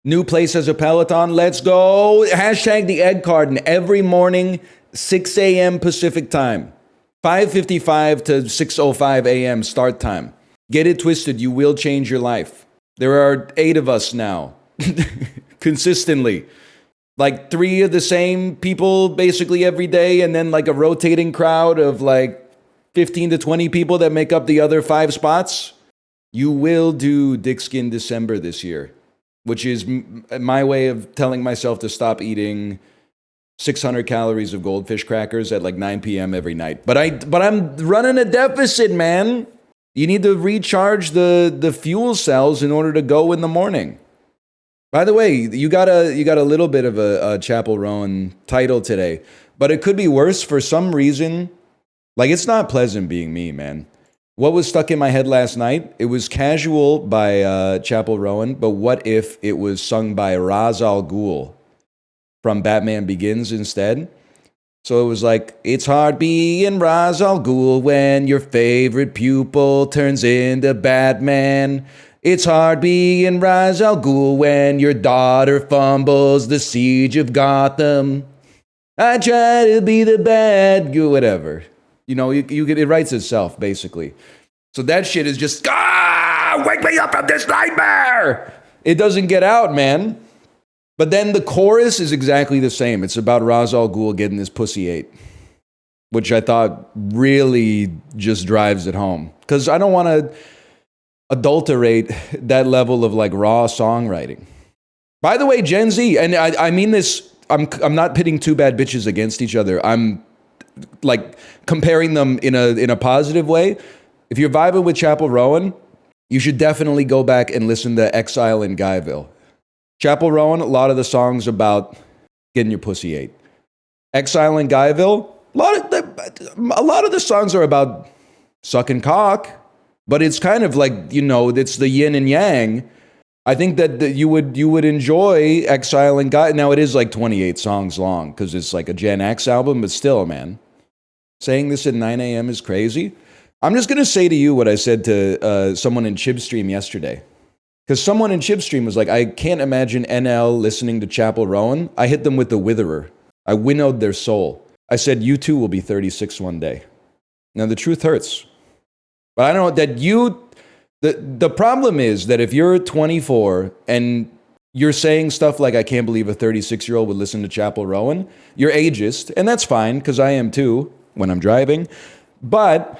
New place as a Peloton. Let's go. Hashtag the egg carton every morning, 6 a.m. Pacific time. 5:55 to 6:05 a.m. start time. Get it twisted. You will change your life. There are 8 of us now. Consistently. Like 3 of the same people basically every day, and then like a rotating crowd of like 15 to 20 people that make up the other 5 spots. You will do Dick Skin December this year, which is my way of telling myself to stop eating 600 calories of goldfish crackers at like 9 p.m. every night. But I'm running a deficit, man. You need to recharge the fuel cells in order to go in the morning. By the way, you got a little bit of a Chappie Roan title today, but it could be worse for some reason. Like, it's not pleasant being me, man. What was stuck in my head last night? It was Casual by Chappie Roan, but what if it was sung by Ra's al Ghul from Batman Begins instead? So it was like, it's hard being Ra's al Ghul when your favorite pupil turns into Batman. It's hard being Ra's al Ghul when your daughter fumbles the siege of Gotham. I try to be the bad guy, whatever. You know, it writes itself, basically. So that shit is just, wake me up from this nightmare! It doesn't get out, man. But then the chorus is exactly the same. It's about Ra's al Ghul getting his pussy ate, which I thought really just drives it home. Because I don't want to adulterate that level of like raw songwriting. By the way, Gen Z, and I mean this, I'm not pitting 2 bad bitches against each other. I'm like comparing them in a positive way. If you're vibing with Chappie Roan, you should definitely go back and listen to Exile in Guyville. Chappie Roan, a lot of the songs about getting your pussy ate. Exile in Guyville, a lot of the songs are about sucking cock, but it's kind of like, you know, it's the yin and yang. I think that you would enjoy Exile in Guy. Now it is like 28 songs long because it's like a Gen X album, but still, man. Saying this at 9 a.m. is crazy. I'm just going to say to you what I said to someone in Chibstream yesterday. Because someone in Chibstream was like, I can't imagine NL listening to Chappie Roan. I hit them with the witherer. I winnowed their soul. I said, you too will be 36 one day. Now the truth hurts. But I know that the problem is that if you're 24 and you're saying stuff like, I can't believe a 36-year-old would listen to Chappie Roan, you're ageist, and that's fine, because I am too when I'm driving. But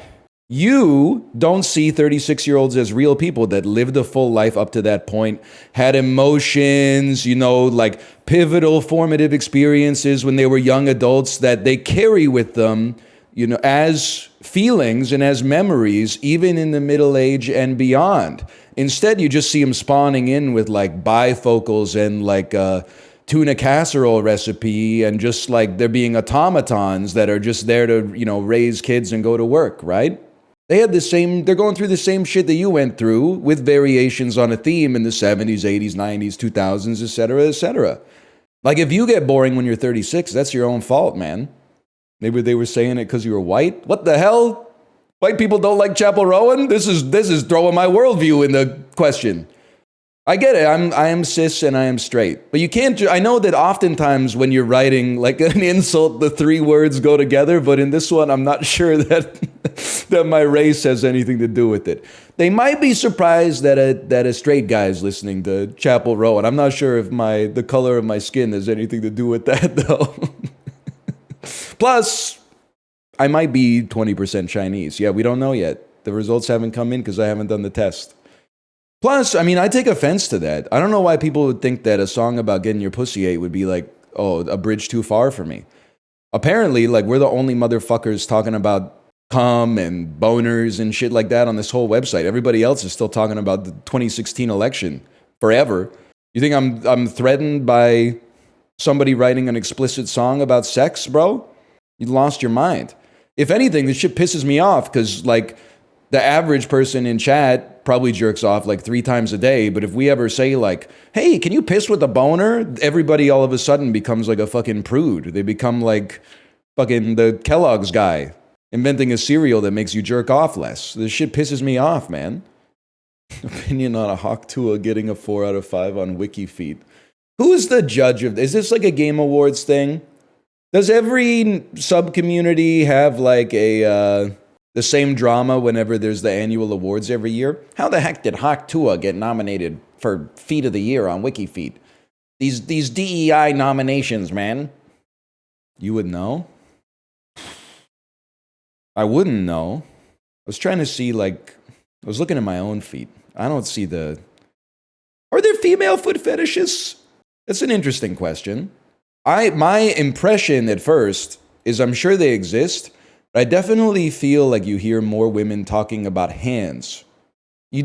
you don't see 36-year-olds as real people that lived a full life up to that point, had emotions, you know, like pivotal formative experiences when they were young adults that they carry with them, you know, as feelings and as memories, even in the middle age and beyond. Instead, you just see them spawning in with like bifocals and like a tuna casserole recipe, and just like they're being automatons that are just there to, you know, raise kids and go to work, right? They're going through the same shit that you went through with variations on a theme in the 70s, 80s, 90s, 2000s, et cetera, et cetera. Like if you get boring when you're 36, that's your own fault, man. Maybe they were saying it because you were white. What the hell? White people don't like Chappie Roan? This is throwing my worldview in the question. I get it. I am cis and I am straight. But you can't, I know that oftentimes when you're writing like an insult, the 3 words go together. But in this one, I'm not sure that my race has anything to do with it. They might be surprised that a straight guy is listening to Chappie Roan. I'm not sure if the color of my skin has anything to do with that, though. Plus, I might be 20% Chinese. Yeah, we don't know yet. The results haven't come in because I haven't done the test. Plus, I mean, I take offense to that. I don't know why people would think that a song about getting your pussy ate would be like, oh, a bridge too far for me. Apparently, like, we're the only motherfuckers talking about cum and boners and shit like that on this whole website. Everybody else is still talking about the 2016 election forever. You think I'm threatened by somebody writing an explicit song about sex, bro? You lost your mind. If anything, this shit pisses me off because, like, the average person in chat probably jerks off like 3 times a day. But if we ever say like, hey, can you piss with a boner? Everybody all of a sudden becomes like a fucking prude. They become like fucking the Kellogg's guy inventing a cereal that makes you jerk off less. This shit pisses me off, man. Opinion on a Hawk Tua getting a 4 out of 5 on wikifeet. Who's the judge of this? Is this like a Game Awards thing? Does every sub-community have like the same drama whenever there's the annual awards every year? How the heck did Hawk Tua get nominated for Feet of the Year on wikifeet? These DEI nominations, man. You would know? I wouldn't know. I was trying to see, like, I was looking at my own feet. I don't see the... Are there female foot fetishes? That's an interesting question. My impression at first is I'm sure they exist, but I definitely feel like you hear more women talking about hands. You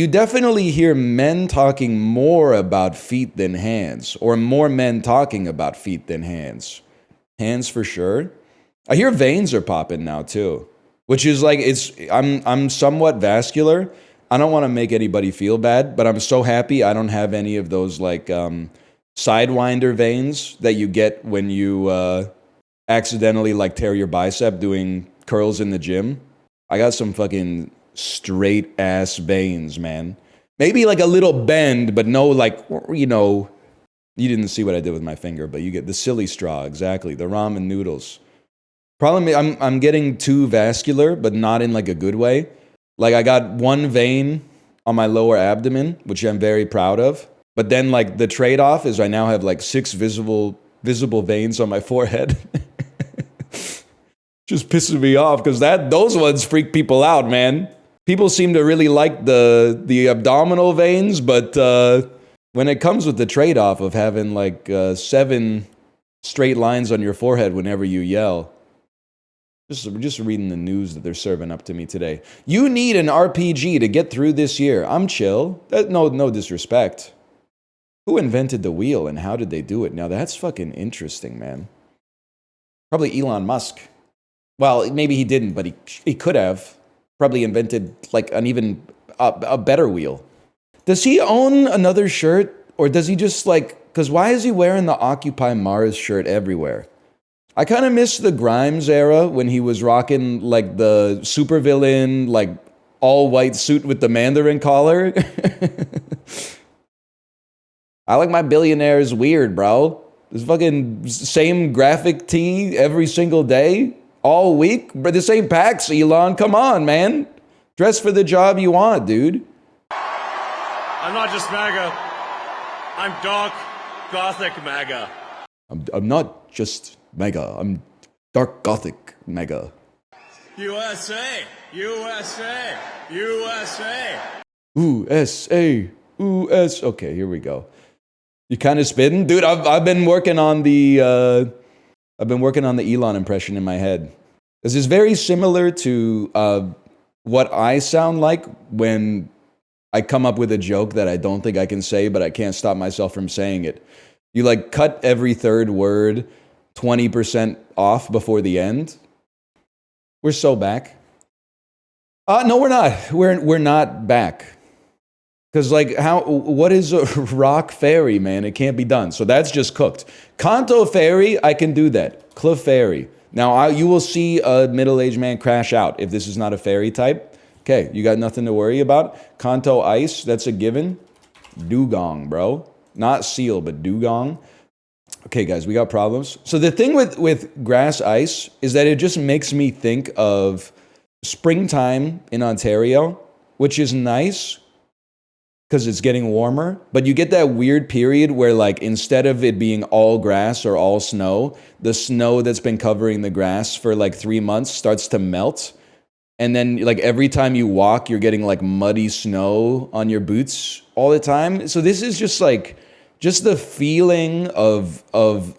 definitely hear men talking more about feet than hands, or more men talking about feet than hands. Hands for sure. I hear veins are popping now too, which is like, I'm somewhat vascular. I don't want to make anybody feel bad, but I'm so happy I don't have any of those like sidewinder veins that you get when you accidentally like tear your bicep doing curls in the gym. I got some fucking straight ass veins, man. Maybe like a little bend, but no, like, you know, you didn't see what I did with my finger, but you get the silly straw, exactly. The ramen noodles. Problem is, I'm getting too vascular, but not in like a good way. Like I got one vein on my lower abdomen, which I'm very proud of. But then like the trade-off is I now have like 6 visible veins on my forehead. Just pisses me off because those ones freak people out, man. People seem to really like the abdominal veins, but when it comes with the trade-off of having like 7 straight lines on your forehead whenever you yell. Just reading the news that they're serving up to me today. You need an RPG to get through this year. I'm chill. No disrespect. Who invented the wheel and how did they do it? Now that's fucking interesting, man. Probably Elon Musk. Well, maybe he didn't, but he could have. Probably invented like an even a better wheel. Does he own another shirt? Or does he just like... Because why is he wearing the Occupy Mars shirt everywhere? I kind of miss the Grimes era when he was rocking like the supervillain, like all-white suit with the Mandarin collar. I like my billionaires weird, bro. This fucking same graphic tee every single day, all week. But this ain't PAX, Elon. Come on, man. Dress for the job you want, dude. I'm not just MAGA. I'm dark, gothic MAGA. I'm not just MAGA. I'm dark gothic MAGA. USA! USA! USA! USA! US. Okay, here we go. You kind of spitting, dude. I've been working on the Elon impression in my head. This is very similar to what I sound like when I come up with a joke that I don't think I can say, but I can't stop myself from saying it. You like cut every third word 20% off before the end. We're so back. No, we're not. We're not back. Because, like, what is a rock fairy, man? It can't be done. So that's just cooked. Kanto fairy, I can do that. Cliff fairy. Now, you will see a middle-aged man crash out if this is not a fairy type. Okay, you got nothing to worry about. Kanto ice, that's a given. Dugong, bro. Not seal, but dugong. Okay, guys, we got problems. So the thing with grass ice is that it just makes me think of springtime in Ontario, which is nice because it's getting warmer, but you get that weird period where, like, instead of it being all grass or all snow, the snow that's been covering the grass for like 3 months starts to melt. And then, like, every time you walk, you're getting like muddy snow on your boots all the time. So this is just like, just the feeling of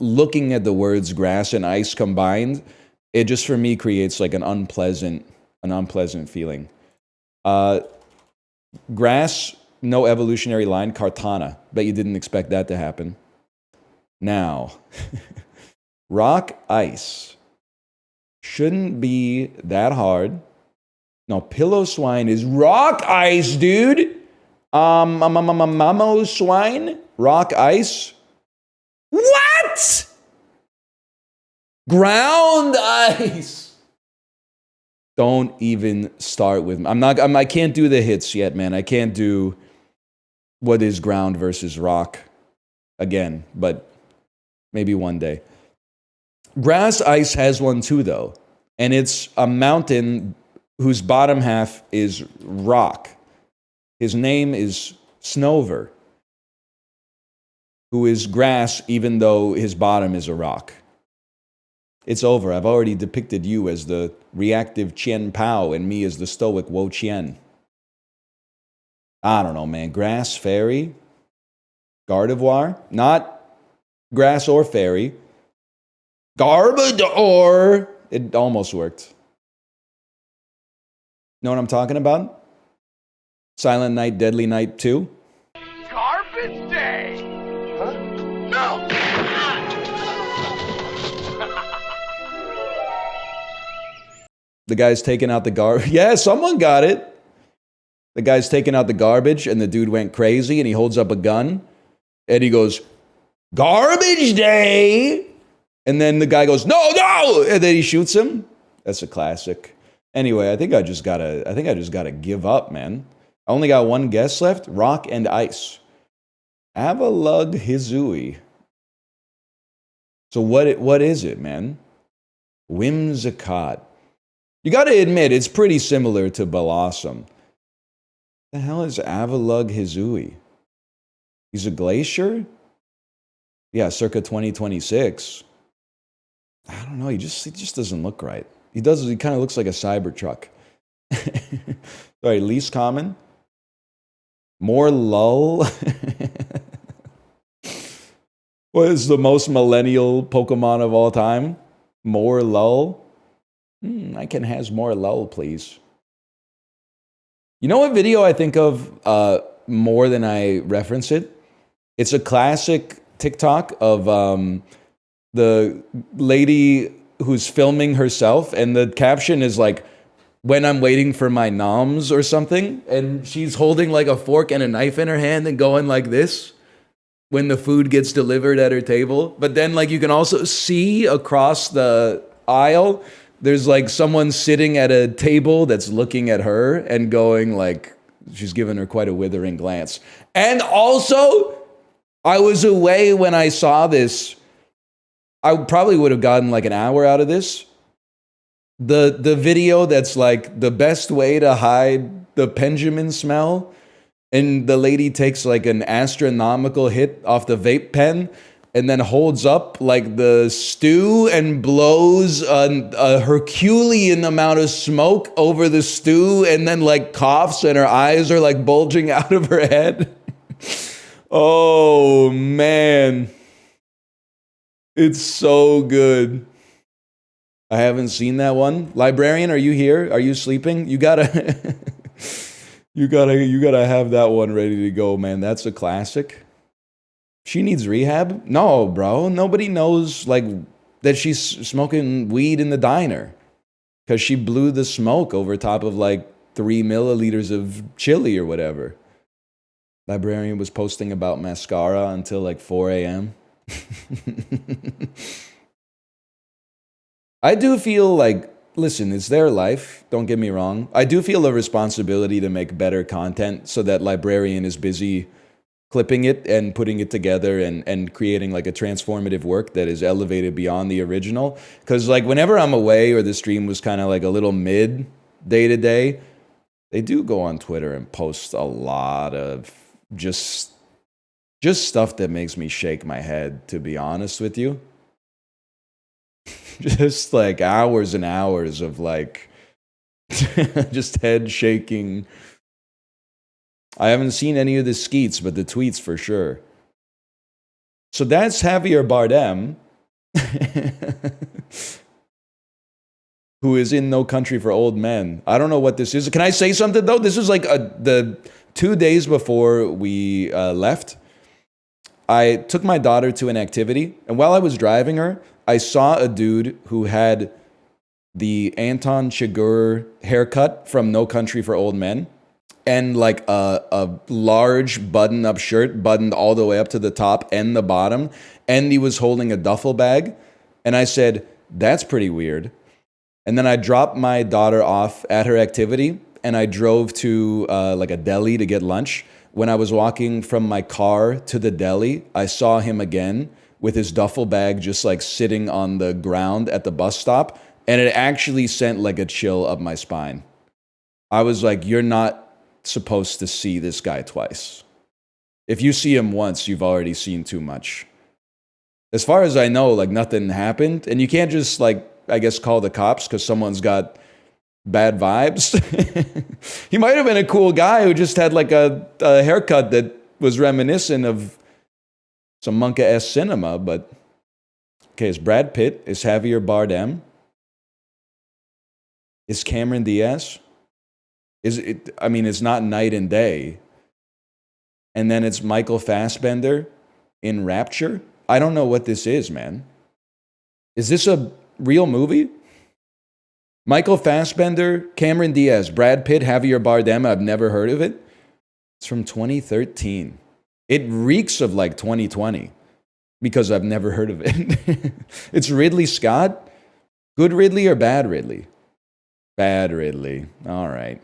looking at the words grass and ice combined. It just, for me, creates like an unpleasant feeling. Grass, no evolutionary line, Cartana. Bet you didn't expect that to happen. Now, rock ice shouldn't be that hard. No, pillow swine is rock ice, dude. Mamo swine, rock ice. What? Ground ice. Don't even start with me. I can't do the hits yet, man. I can't do what is ground versus rock again, but maybe one day. Grass Ice has one too, though. And it's a mountain whose bottom half is rock. His name is Snover, who is grass even though his bottom is a rock. It's over. I've already depicted you as the reactive Chien Pao and me as the stoic Wo Chien. I don't know, man. Grass fairy? Gardevoir? Not grass or fairy. Garbodor! It almost worked. Know what I'm talking about? Silent Night, Deadly Night 2? Garbage Day! Huh? No! The guy's taking out the garbage. Yeah, someone got it. The guy's taking out the garbage, and the dude went crazy, and he holds up a gun, and he goes, "Garbage Day!" And then the guy goes, "No, no!" And then he shoots him. That's a classic. Anyway, I think I just gotta give up, man. I only got one guess left. Rock and Ice. Avalug Hizui. So what is it, man? Whimsicott. You got to admit, it's pretty similar to Blossom. The hell is Avalug Hizui? He's a glacier? Yeah, circa 2026. I don't know. He just doesn't look right. He kind of looks like a Cybertruck. Sorry, least common. More lull. What is the most millennial Pokemon of all time? More lull. I can has more lull, please. You know what video I think of more than I reference it? It's a classic TikTok of the lady who's filming herself, and the caption is like, "When I'm waiting for my noms" or something, and she's holding like a fork and a knife in her hand and going like this when the food gets delivered at her table. But then like you can also see across the aisle, there's like someone sitting at a table that's looking at her and going like, she's giving her quite a withering glance. And also, I was away when I saw this. I probably would have gotten like an hour out of this. The video that's like the best way to hide the Benjamin smell, and the lady takes like an astronomical hit off the vape pen and then holds up like the stew and blows a Herculean amount of smoke over the stew, and then like coughs and her eyes are like bulging out of her head. Oh man. It's so good. I haven't seen that one. Librarian, are you here? Are you sleeping? You gotta you gotta have that one ready to go, man. That's a classic. She needs rehab? No, bro. Nobody knows like that she's smoking weed in the diner because she blew the smoke over top of like 3 milliliters of chili or whatever. Librarian was posting about mascara until like 4 a.m. I do feel like, listen, it's their life. Don't get me wrong. I do feel a responsibility to make better content so that Librarian is busy clipping it and putting it together and creating like a transformative work that is elevated beyond the original. Because like whenever I'm away or the stream was kind of like a little mid day to day, they do go on Twitter and post a lot of just stuff that makes me shake my head, to be honest with you. Just like hours and hours of like just head shaking. I haven't seen any of the skeets, but the tweets for sure. So that's Javier Bardem, who is in No Country for Old Men. I don't know what this is. Can I say something though? This is like the 2 days before we left. I took my daughter to an activity, and while I was driving her, I saw a dude who had the Anton Chigurh haircut from No Country for Old Men, and like a large button-up shirt, buttoned all the way up to the top and the bottom, and he was holding a duffel bag. And I said, that's pretty weird. And then I dropped my daughter off at her activity, and I drove to like a deli to get lunch. When I was walking from my car to the deli, I saw him again with his duffel bag just like sitting on the ground at the bus stop, and it actually sent like a chill up my spine. I was like, you're not supposed to see this guy twice. If you see him once, you've already seen too much. As far as I know, like nothing happened, and you can't just like, I guess, call the cops because someone's got bad vibes. He might have been a cool guy who just had like a haircut that was reminiscent of some Monka-esque cinema, but okay, is Brad Pitt, is Javier Bardem, is Cameron Diaz? Is it? I mean, it's not night and day. And then it's Michael Fassbender in Rapture. I don't know what this is, man. Is this a real movie? Michael Fassbender, Cameron Diaz, Brad Pitt, Javier Bardem. I've never heard of it. It's from 2013. It reeks of like 2020 because I've never heard of it. It's Ridley Scott. Good Ridley or bad Ridley? Bad Ridley. All right.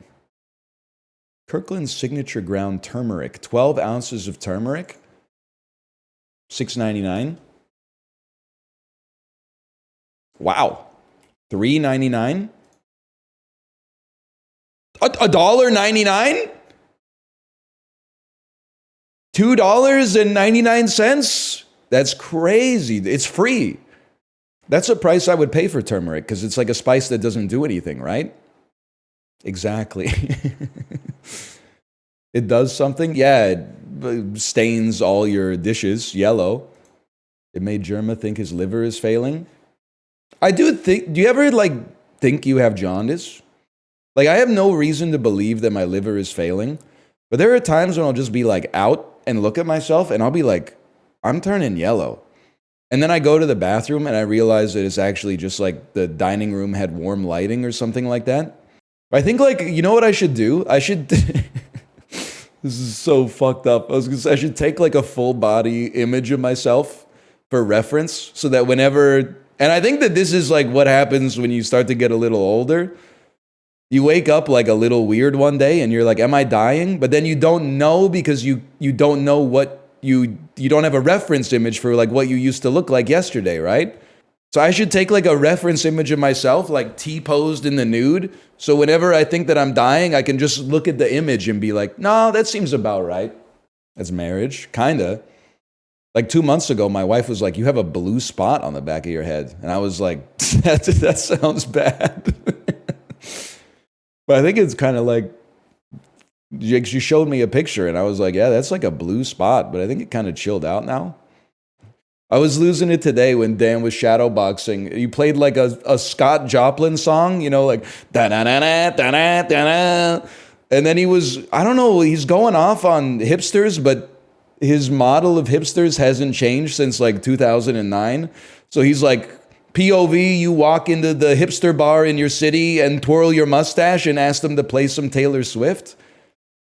Kirkland's Signature Ground Turmeric. 12 ounces of turmeric. $6.99. Wow. $3.99? $1.99? $2.99? That's crazy. It's free. That's a price I would pay for turmeric because it's like a spice that doesn't do anything, right? Exactly. It does something? Yeah, it stains all your dishes yellow. It made Jerma think his liver is failing. I do think, do you ever like think you have jaundice? Like I have no reason to believe that my liver is failing, but there are times when I'll just be like out and look at myself and I'll be like, I'm turning yellow. And then I go to the bathroom and I realize that it's actually just like the dining room had warm lighting or something like that. I think like, you know what I should do? I should, this is so fucked up. I should take like a full body image of myself for reference so that whenever, and I think that this is like what happens when you start to get a little older. You wake up like a little weird one day and you're like, am I dying? But then you don't know because you don't know what you don't have a reference image for like what you used to look like yesterday, right? So I should take like a reference image of myself, like T-posed in the nude. So whenever I think that I'm dying, I can just look at the image and be like, no, that seems about right. That's marriage, kinda. Like 2 months ago, my wife was like, you have a blue spot on the back of your head. And I was like, that sounds bad. But I think it's kind of like, she showed me a picture and I was like, yeah, that's like a blue spot. But I think it kind of chilled out now. I was losing it today when Dan was shadowboxing. You played like a Scott Joplin song, you know, like da-na-na-na, da-na, da-na. And then he was, I don't know, he's going off on hipsters, but his model of hipsters hasn't changed since like 2009. So he's like, POV, you walk into the hipster bar in your city and twirl your mustache and ask them to play some Taylor Swift.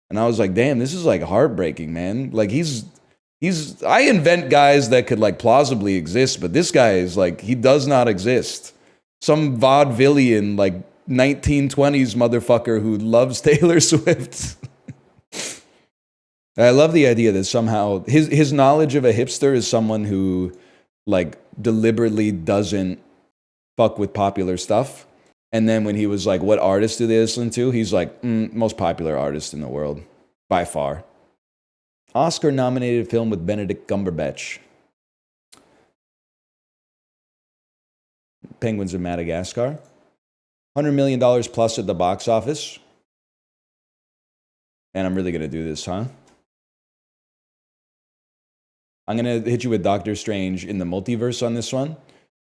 And I was like, damn, this is like heartbreaking, man. Like I invent guys that could like plausibly exist, but this guy is like, he does not exist. Some vaudevillian, like 1920s motherfucker who loves Taylor Swift. I love the idea that somehow his knowledge of a hipster is someone who like deliberately doesn't fuck with popular stuff. And then when he was like, what artists do they listen to? He's like, most popular artist in the world, by far. Oscar-nominated film with Benedict Cumberbatch. Penguins of Madagascar. $100 million plus at the box office. And I'm really going to do this, huh? I'm going to hit you with Doctor Strange in the multiverse on this one.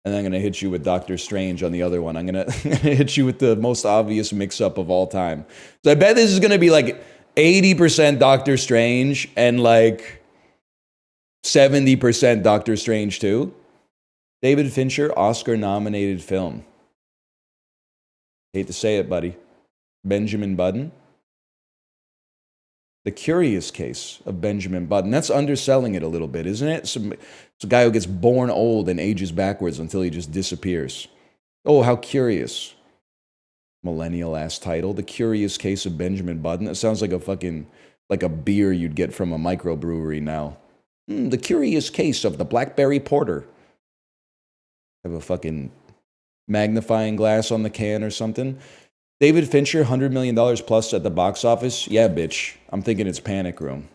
And then I'm going to hit you with Doctor Strange on the other one. I'm going to hit you with the most obvious mix-up of all time. So I bet this is going to be like 80% Doctor Strange and like 70% Doctor Strange 2. David Fincher, Oscar-nominated film. Hate to say it, buddy. Benjamin Button. The Curious Case of Benjamin Button. That's underselling it a little bit, isn't it? It's a guy who gets born old and ages backwards until he just disappears. Oh, how curious. Millennial ass title. The Curious Case of Benjamin Button. It sounds like a fucking, like a beer you'd get from a microbrewery now. The Curious Case of the Blackberry Porter. Have a fucking magnifying glass on the can or something. David Fincher, $100 million plus at the box office. Yeah, bitch. I'm thinking it's Panic Room.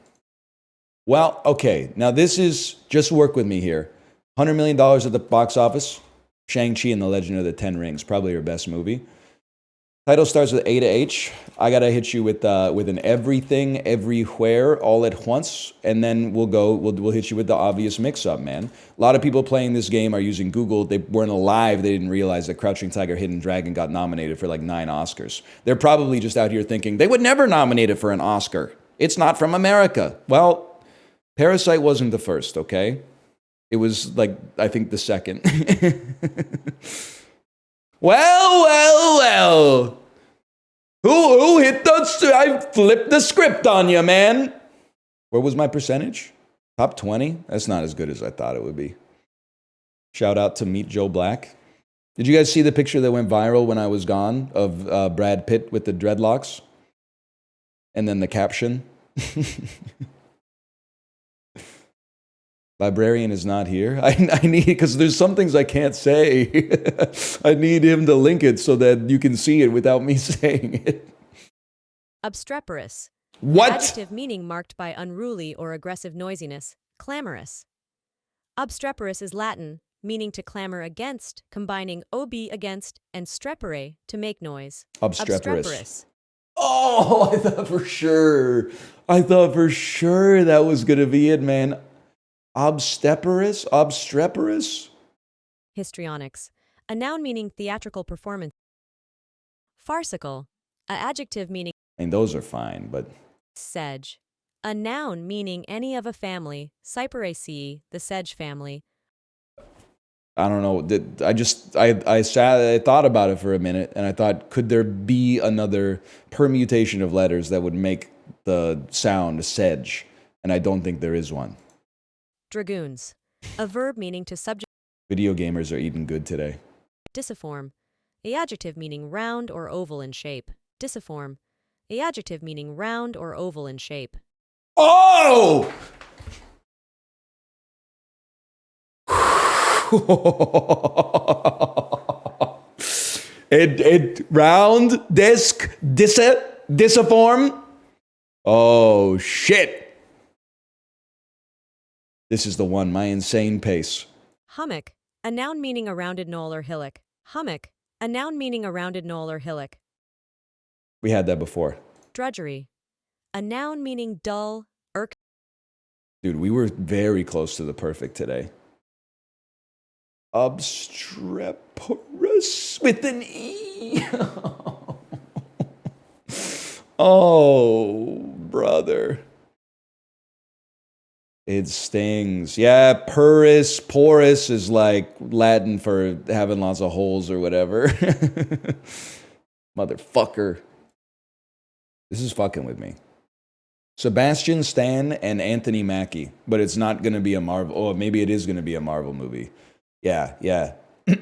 Well, okay. Now this is, just work with me here. $100 million at the box office. Shang-Chi and the Legend of the Ten Rings. Probably her best movie. Title starts with A to H. I gotta hit you with an everything, everywhere, all at once, and then we'll hit you with the obvious mix-up, man. A lot of people playing this game are using Google. They weren't alive. They didn't realize that Crouching Tiger, Hidden Dragon got nominated for like 9 Oscars. They're probably just out here thinking they would never nominate it for an Oscar. It's not from America. Well, Parasite wasn't the first, okay? It was like, I think the second. Well. Who hit the... I flipped the script on you, man. Where was my percentage? Top 20? That's not as good as I thought it would be. Shout out to Meet Joe Black. Did you guys see the picture that went viral when I was gone of Brad Pitt with the dreadlocks? And then the caption? Librarian is not here. I need, because there's some things I can't say. I need him to link it so that you can see it without me saying it. Obstreperous. What? Adjective meaning marked by unruly or aggressive noisiness. Clamorous. Obstreperous is Latin, meaning to clamor against, combining ob against and strepere to make noise. Obstreperous. Oh, I thought for sure that was going to be it, man. Obstreperous? Histrionics. A noun meaning theatrical performance. Farcical. A adjective meaning And those are fine, but... sedge. A noun meaning any of a family. Cyperaceae, the sedge family. I don't know. I thought about it for a minute, and I thought, could there be another permutation of letters that would make the sound sedge? And I don't think there is one. Dragoons. A verb meaning to subject. Video gamers are eating good today. Disiform. The adjective meaning round or oval in shape. Disiform. The adjective meaning round or oval in shape. Oh! it round, disc, disiform. Oh, shit. This is the one, my insane pace. Hummock. A noun meaning a rounded knoll or hillock. Hummock. A noun meaning a rounded knoll or hillock. We had that before. Drudgery. A noun meaning dull, irksome. Dude, we were very close to the perfect today. Obstreperous with an E. Oh, brother. It stings. Yeah, porous is like Latin for having lots of holes or whatever. Motherfucker. This is fucking with me. Sebastian Stan and Anthony Mackie, but it's not going to be a Marvel. Oh, maybe it is going to be a Marvel movie. Yeah.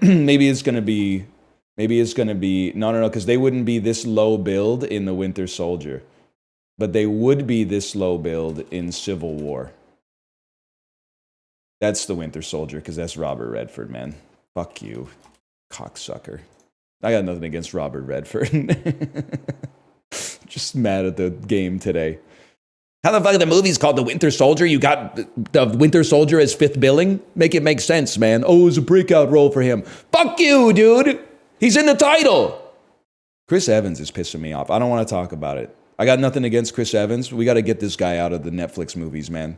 maybe it's going to be. No, because they wouldn't be this low build in The Winter Soldier, but they would be this low build in Civil War. That's The Winter Soldier, because that's Robert Redford, man. Fuck you, cocksucker. I got nothing against Robert Redford. Just mad at the game today. How the fuck are the movie's called The Winter Soldier? You got the Winter Soldier as fifth billing? Make it make sense, man. Oh, it was a breakout role for him. Fuck you, dude. He's in the title. Chris Evans is pissing me off. I don't want to talk about it. I got nothing against Chris Evans. We got to get this guy out of the Netflix movies, man.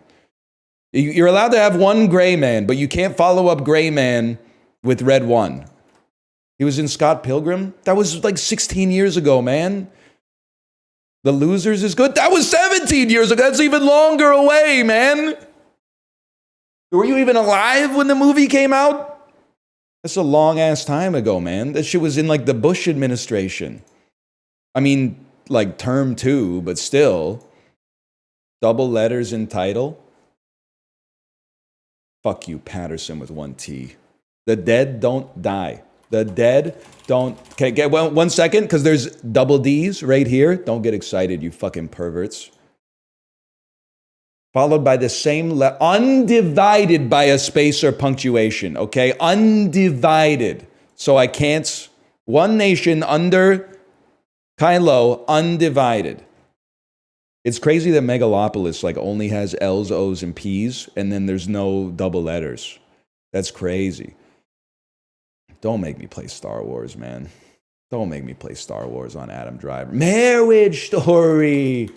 You're allowed to have one gray man, but you can't follow up gray man with Red One. He was in Scott Pilgrim. That was like 16 years ago, man. The Losers is good. That was 17 years ago. That's even longer away, man. Were you even alive when the movie came out? That's a long-ass time ago, man. That shit was in, like, the Bush administration. I mean, like, term 2, but still. Double letters in title. Fuck you, Patterson with one T. The dead don't die. The dead don't... Okay, get 1 second, because there's double D's right here. Don't get excited, you fucking perverts. Followed by the same undivided by a space or punctuation, okay? Undivided. So I can't... One nation under Kylo, undivided. It's crazy that Megalopolis like only has L's, O's, and P's, and then there's no double letters. That's crazy. Don't make me play Star Wars, man. Don't make me play Star Wars on Adam Driver. Marriage Story!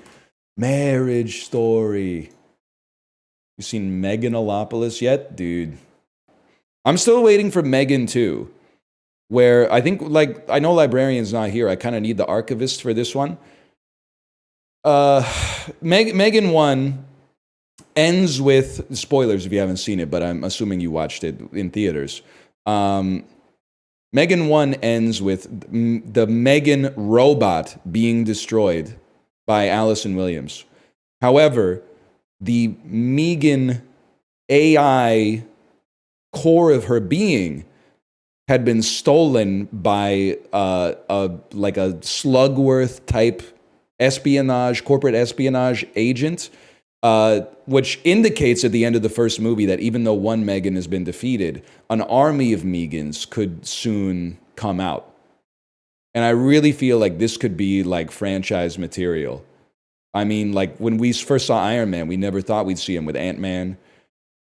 Marriage Story. You seen Megalopolis yet? Dude. I'm still waiting for Megan 2. Where I think, like, I know Librarian's not here. I kind of need the archivist for this one. Megan 1 ends with, spoilers if you haven't seen it, but I'm assuming you watched it in theaters. Megan 1 ends with the Megan robot being destroyed by Allison Williams. However, the Megan AI core of her being had been stolen by a Slugworth type corporate espionage agent, which indicates at the end of the first movie that even though one Megan has been defeated, an army of Megans could soon come out. And I really feel like this could be like franchise material. I mean, like when we first saw Iron Man, we never thought we'd see him with Ant-Man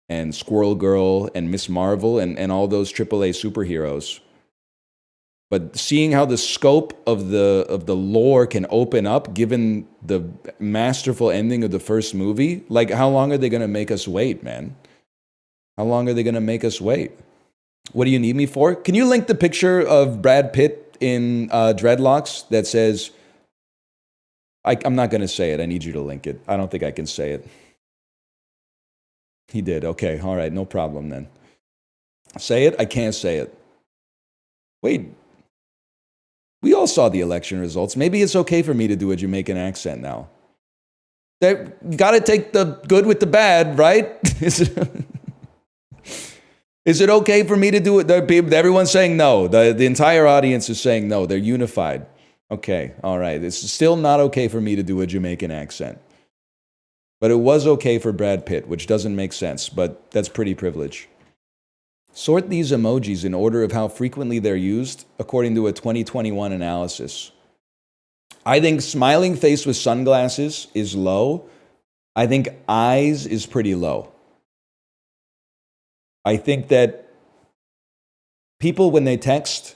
and Squirrel Girl and Miss Marvel and all those AAA superheroes. But seeing how the scope of the lore can open up, given the masterful ending of the first movie, like how long are they going to make us wait, man? How long are they going to make us wait? What do you need me for? Can you link the picture of Brad Pitt in dreadlocks that says, I'm not going to say it. I need you to link it. I don't think I can say it. He did. Okay. All right. No problem then. Say it? I can't say it. Wait. We all saw the election results. Maybe it's okay for me to do a Jamaican accent now. You got to take the good with the bad, right? Is it okay for me to do it? Everyone's saying no. The entire audience is saying no. They're unified. Okay. All right. It's still not okay for me to do a Jamaican accent. But it was okay for Brad Pitt, which doesn't make sense, but that's pretty privilege. Sort these emojis in order of how frequently they're used, according to a 2021 analysis. I think smiling face with sunglasses is low. I think eyes is pretty low. I think that people, when they text,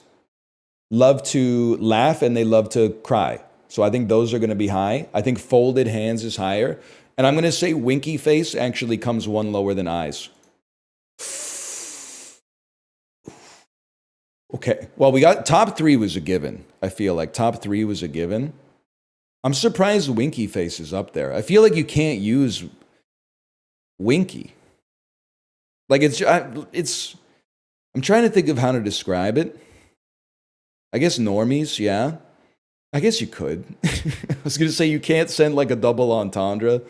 love to laugh and they love to cry. So I think those are going to be high. I think folded hands is higher. And I'm going to say winky face actually comes one lower than eyes. Okay, well, we got top 3 was a given. I feel like top 3 was a given. I'm surprised winky face is up there. I feel like you can't use winky. Like it's I'm trying to think of how to describe it. I guess normies, yeah. I guess you could. I was going to say you can't send like a double entendre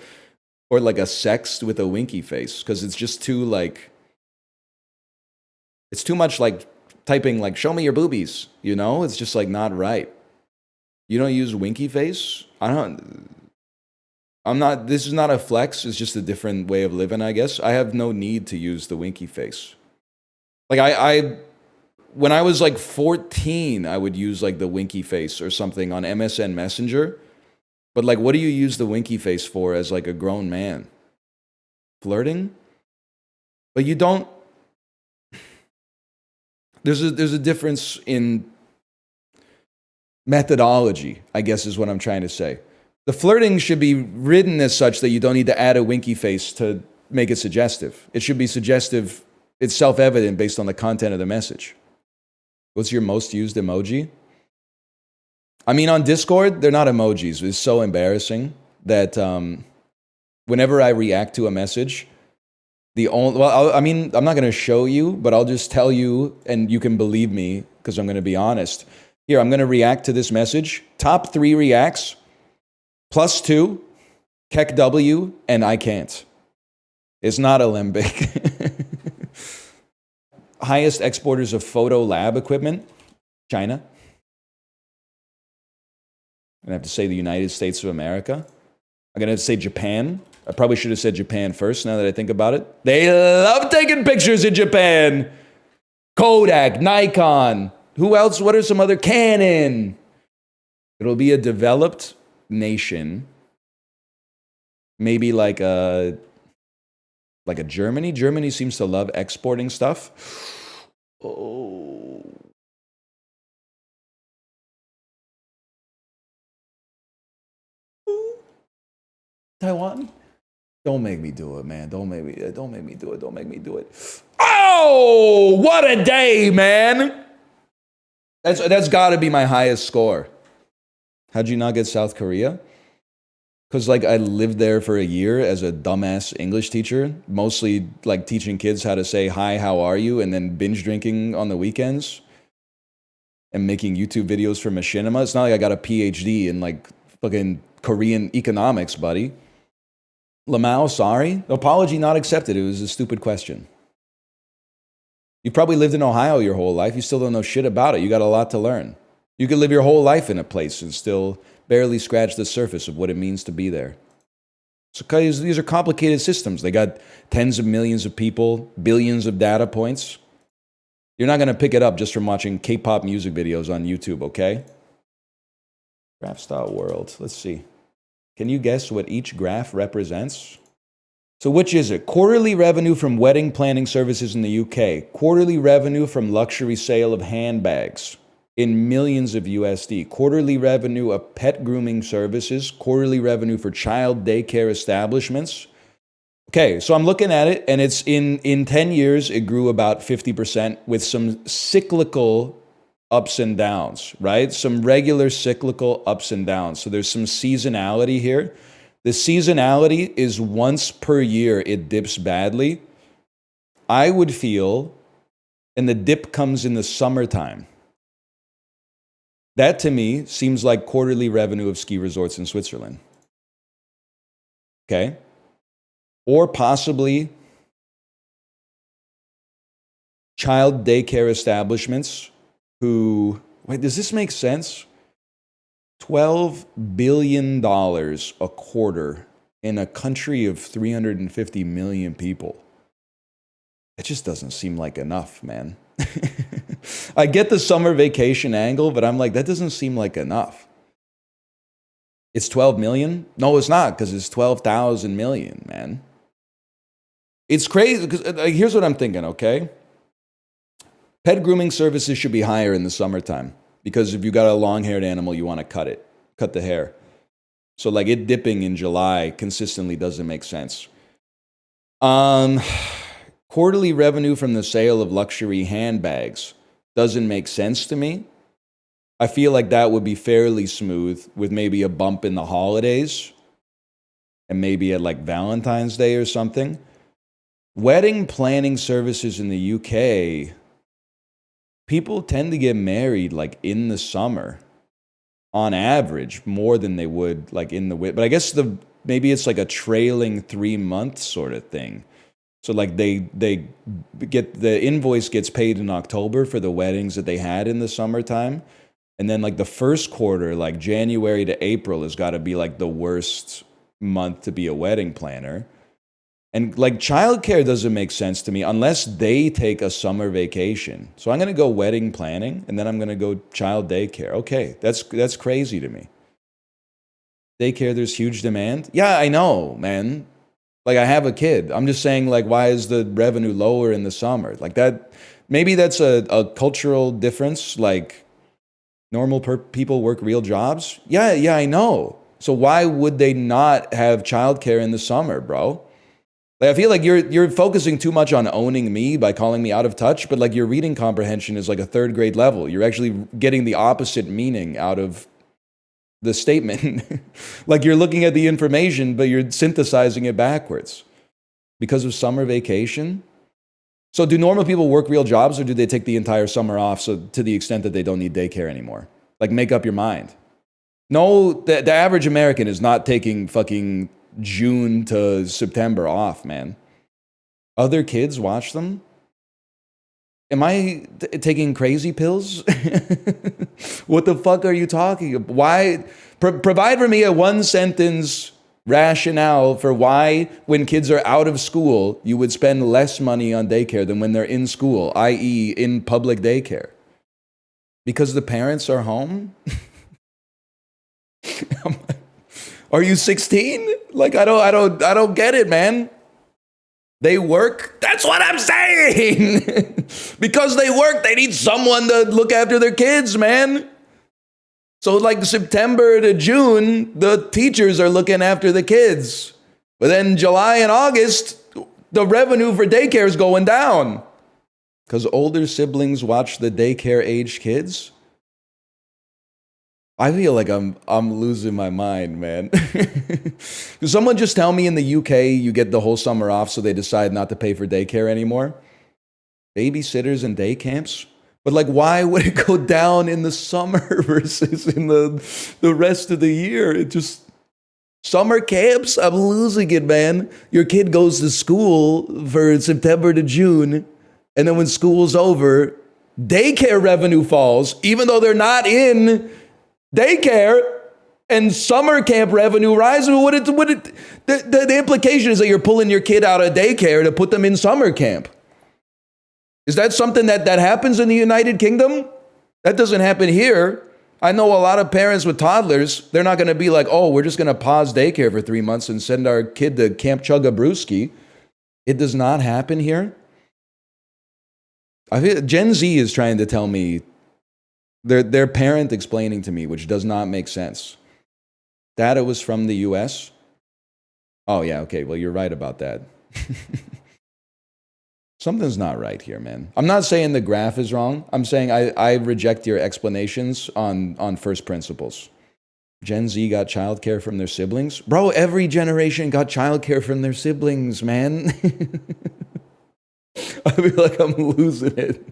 or like a sext with a winky face because it's just too like, it's too much like typing like, show me your boobies, you know? It's just like not right. You don't use winky face? This is not a flex, it's just a different way of living, I guess. I have no need to use the winky face. Like when I was like 14, I would use like the winky face or something on MSN Messenger. But like, what do you use the winky face for as like a grown man? Flirting? But you don't. There's a difference in methodology, I guess is what I'm trying to say. The flirting should be written as such that you don't need to add a winky face to make it suggestive. It should be suggestive. It's self-evident based on the content of the message. What's your most used emoji? I mean, on Discord, they're not emojis. It's so embarrassing that whenever I react to a message, I'm not going to show you, but I'll just tell you, and you can believe me because I'm going to be honest. Here, I'm going to react to this message. Top 3 reacts, +2, Keck W, and I can't. It's not Alembic. highest exporters of photo lab equipment? China. I'm gonna have to say the United States of America. I'm gonna have to say Japan. I probably should have said Japan first now that I think about it. They love taking pictures in Japan. Kodak, Nikon. Who else? What are some other? Canon. It'll be a developed nation. Maybe like a Germany. Germany seems to love exporting stuff. Oh. Taiwan? Don't make me do it, man. Don't make me do it. Don't make me do it. Oh, what a day, man. That's got to be my highest score. How'd you not get South Korea? Because, like, I lived there for a year as a dumbass English teacher, mostly, like, teaching kids how to say, hi, how are you? And then binge drinking on the weekends and making YouTube videos for machinima. It's not like I got a PhD in, like, fucking Korean economics, buddy. Lamau, sorry. Apology not accepted. It was a stupid question. You've probably lived in Ohio your whole life. You still don't know shit about it. You got a lot to learn. You could live your whole life in a place and still barely scratch the surface of what it means to be there. So these are complicated systems. They got tens of millions of people, billions of data points. You're not going to pick it up just from watching K-pop music videos on YouTube, okay? Graph style world. Let's see. Can you guess what each graph represents? So which is it? Quarterly revenue from wedding planning services in the UK. Quarterly revenue from luxury sale of handbags in millions of USD. Quarterly revenue of pet grooming services. Quarterly revenue for child daycare establishments. Okay, so I'm looking at it, and it's in 10 years, it grew about 50% with some cyclical ups and downs, right? Some regular cyclical ups and downs. So there's some seasonality here. The seasonality is once per year it dips badly. I would feel, and the dip comes in the summertime. That to me seems like quarterly revenue of ski resorts in Switzerland. Okay? Or possibly child daycare establishments who, wait, does this make sense? $12 billion a quarter in a country of 350 million people. It just doesn't seem like enough, man. I get the summer vacation angle, but I'm like, that doesn't seem like enough. It's 12 million? No, it's not, because it's 12,000 million, man. It's crazy, because here's what I'm thinking, okay? Pet grooming services should be higher in the summertime, because if you got a long-haired animal, you want to cut the hair. So like it dipping in July consistently doesn't make sense. Quarterly revenue from the sale of luxury handbags doesn't make sense to me. I feel like that would be fairly smooth with maybe a bump in the holidays and maybe at like Valentine's Day or something. Wedding planning services in the UK, people tend to get married like in the summer on average more than they would like in the winter. But I guess maybe it's like a trailing 3 month sort of thing. So like they get the invoice gets paid in October for the weddings that they had in the summertime. And then like the first quarter, like January to April has got to be like the worst month to be a wedding planner. And like childcare doesn't make sense to me unless they take a summer vacation. So I'm going to go wedding planning and then I'm going to go child daycare. Okay, that's crazy to me. Daycare, there's huge demand. Yeah, I know, man. Like I have a kid. I'm just saying like why is the revenue lower in the summer? Like that, maybe that's a cultural difference. Like normal people work real jobs. Yeah, I know. So why would they not have childcare in the summer, bro? Like I feel like you're focusing too much on owning me by calling me out of touch, but like your reading comprehension is like a 3rd grade level. You're actually getting the opposite meaning out of the statement. Like you're looking at the information, but you're synthesizing it backwards because of summer vacation. So do normal people work real jobs or do they take the entire summer off so to the extent that they don't need daycare anymore? Like make up your mind. No, the average American is not taking fucking June to September off, man. Other kids watch them. Am I taking crazy pills? What the fuck are you talking about? Why? Provide for me a one sentence rationale for why, when kids are out of school, you would spend less money on daycare than when they're in school, i.e., in public daycare. Because the parents are home? Are you 16? Like, I don't get it, man. They work? That's what I'm saying. Because they work, they need someone to look after their kids, man. So like September to June, the teachers are looking after the kids. But then July and August, the revenue for daycare is going down. Because older siblings watch the daycare-aged kids? I feel like I'm losing my mind, man. Does someone just tell me in the UK you get the whole summer off so they decide not to pay for daycare anymore? Babysitters and day camps? But like, why would it go down in the summer versus in the rest of the year? It just... Summer camps? I'm losing it, man. Your kid goes to school for September to June, and then when school's over, daycare revenue falls, even though they're not in daycare, and summer camp revenue rises. The implication is that you're pulling your kid out of daycare to put them in summer camp. Is that something that happens in the United Kingdom? That doesn't happen here. I know a lot of parents with toddlers, they're not going to be like, oh, we're just going to pause daycare for 3 months and send our kid to Camp Chugga-Brewski. It does not happen here. I feel Gen Z is trying to tell me, their parent explaining to me, which does not make sense. Data was from the US? Oh yeah, okay, well you're right about that. Something's not right here, man. I'm not saying the graph is wrong. I'm saying I reject your explanations on first principles. Gen Z got childcare from their siblings? Bro, every generation got childcare from their siblings, man. I feel like I'm losing it.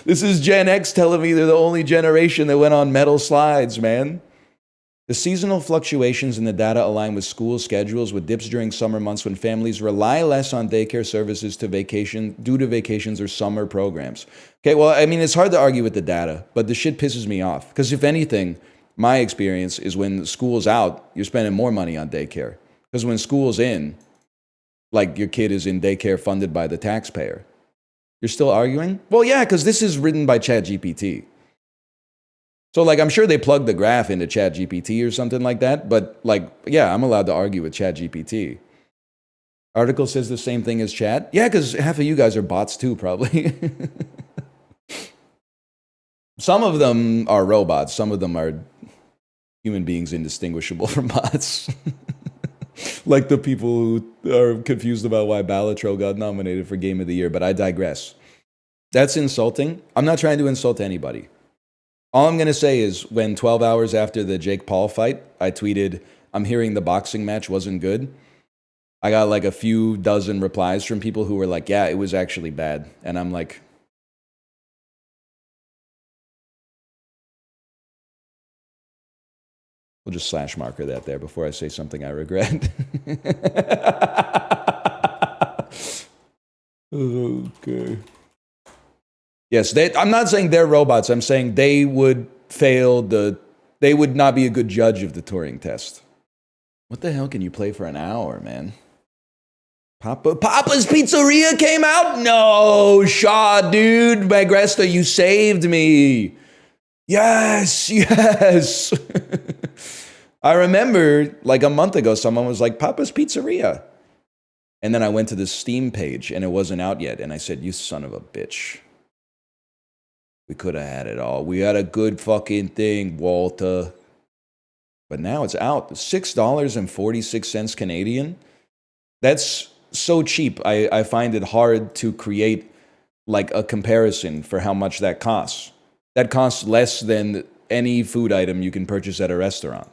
This is Gen X telling me they're the only generation that went on metal slides, man. The seasonal fluctuations in the data align with school schedules, with dips during summer months when families rely less on daycare services due to vacations or summer programs. Okay, well, I mean, it's hard to argue with the data, but the shit pisses me off. Because if anything, my experience is when school's out, you're spending more money on daycare. Because when school's in, like your kid is in daycare funded by the taxpayer. You're still arguing? Well, yeah, because this is written by ChatGPT. So, like, I'm sure they plugged the graph into ChatGPT or something like that. But, like, yeah, I'm allowed to argue with ChatGPT. Article says the same thing as Chat. Yeah, because half of you guys are bots too, probably. Some of them are robots. Some of them are human beings indistinguishable from bots. Like the people who are confused about why Balatro got nominated for Game of the Year. But I digress. That's insulting. I'm not trying to insult anybody. All I'm going to say is when 12 hours after the Jake Paul fight, I tweeted, I'm hearing the boxing match wasn't good. I got like a few dozen replies from people who were like, yeah, it was actually bad. And I'm like, we'll just slash marker that there before I say something I regret. Okay. Yes, I'm not saying they're robots. I'm saying they would they would not be a good judge of the Turing test. What the hell can you play for an hour, man? Papa's Pizzeria came out? No, Shaw, dude. Magresta, you saved me. Yes. I remember like a month ago, someone was like, Papa's Pizzeria. And then I went to the Steam page and it wasn't out yet. And I said, you son of a bitch. We could have had it all. We had a good fucking thing, Walter. But now it's out. $6.46 Canadian. That's so cheap. I find it hard to create like a comparison for how much that costs. That costs less than any food item you can purchase at a restaurant.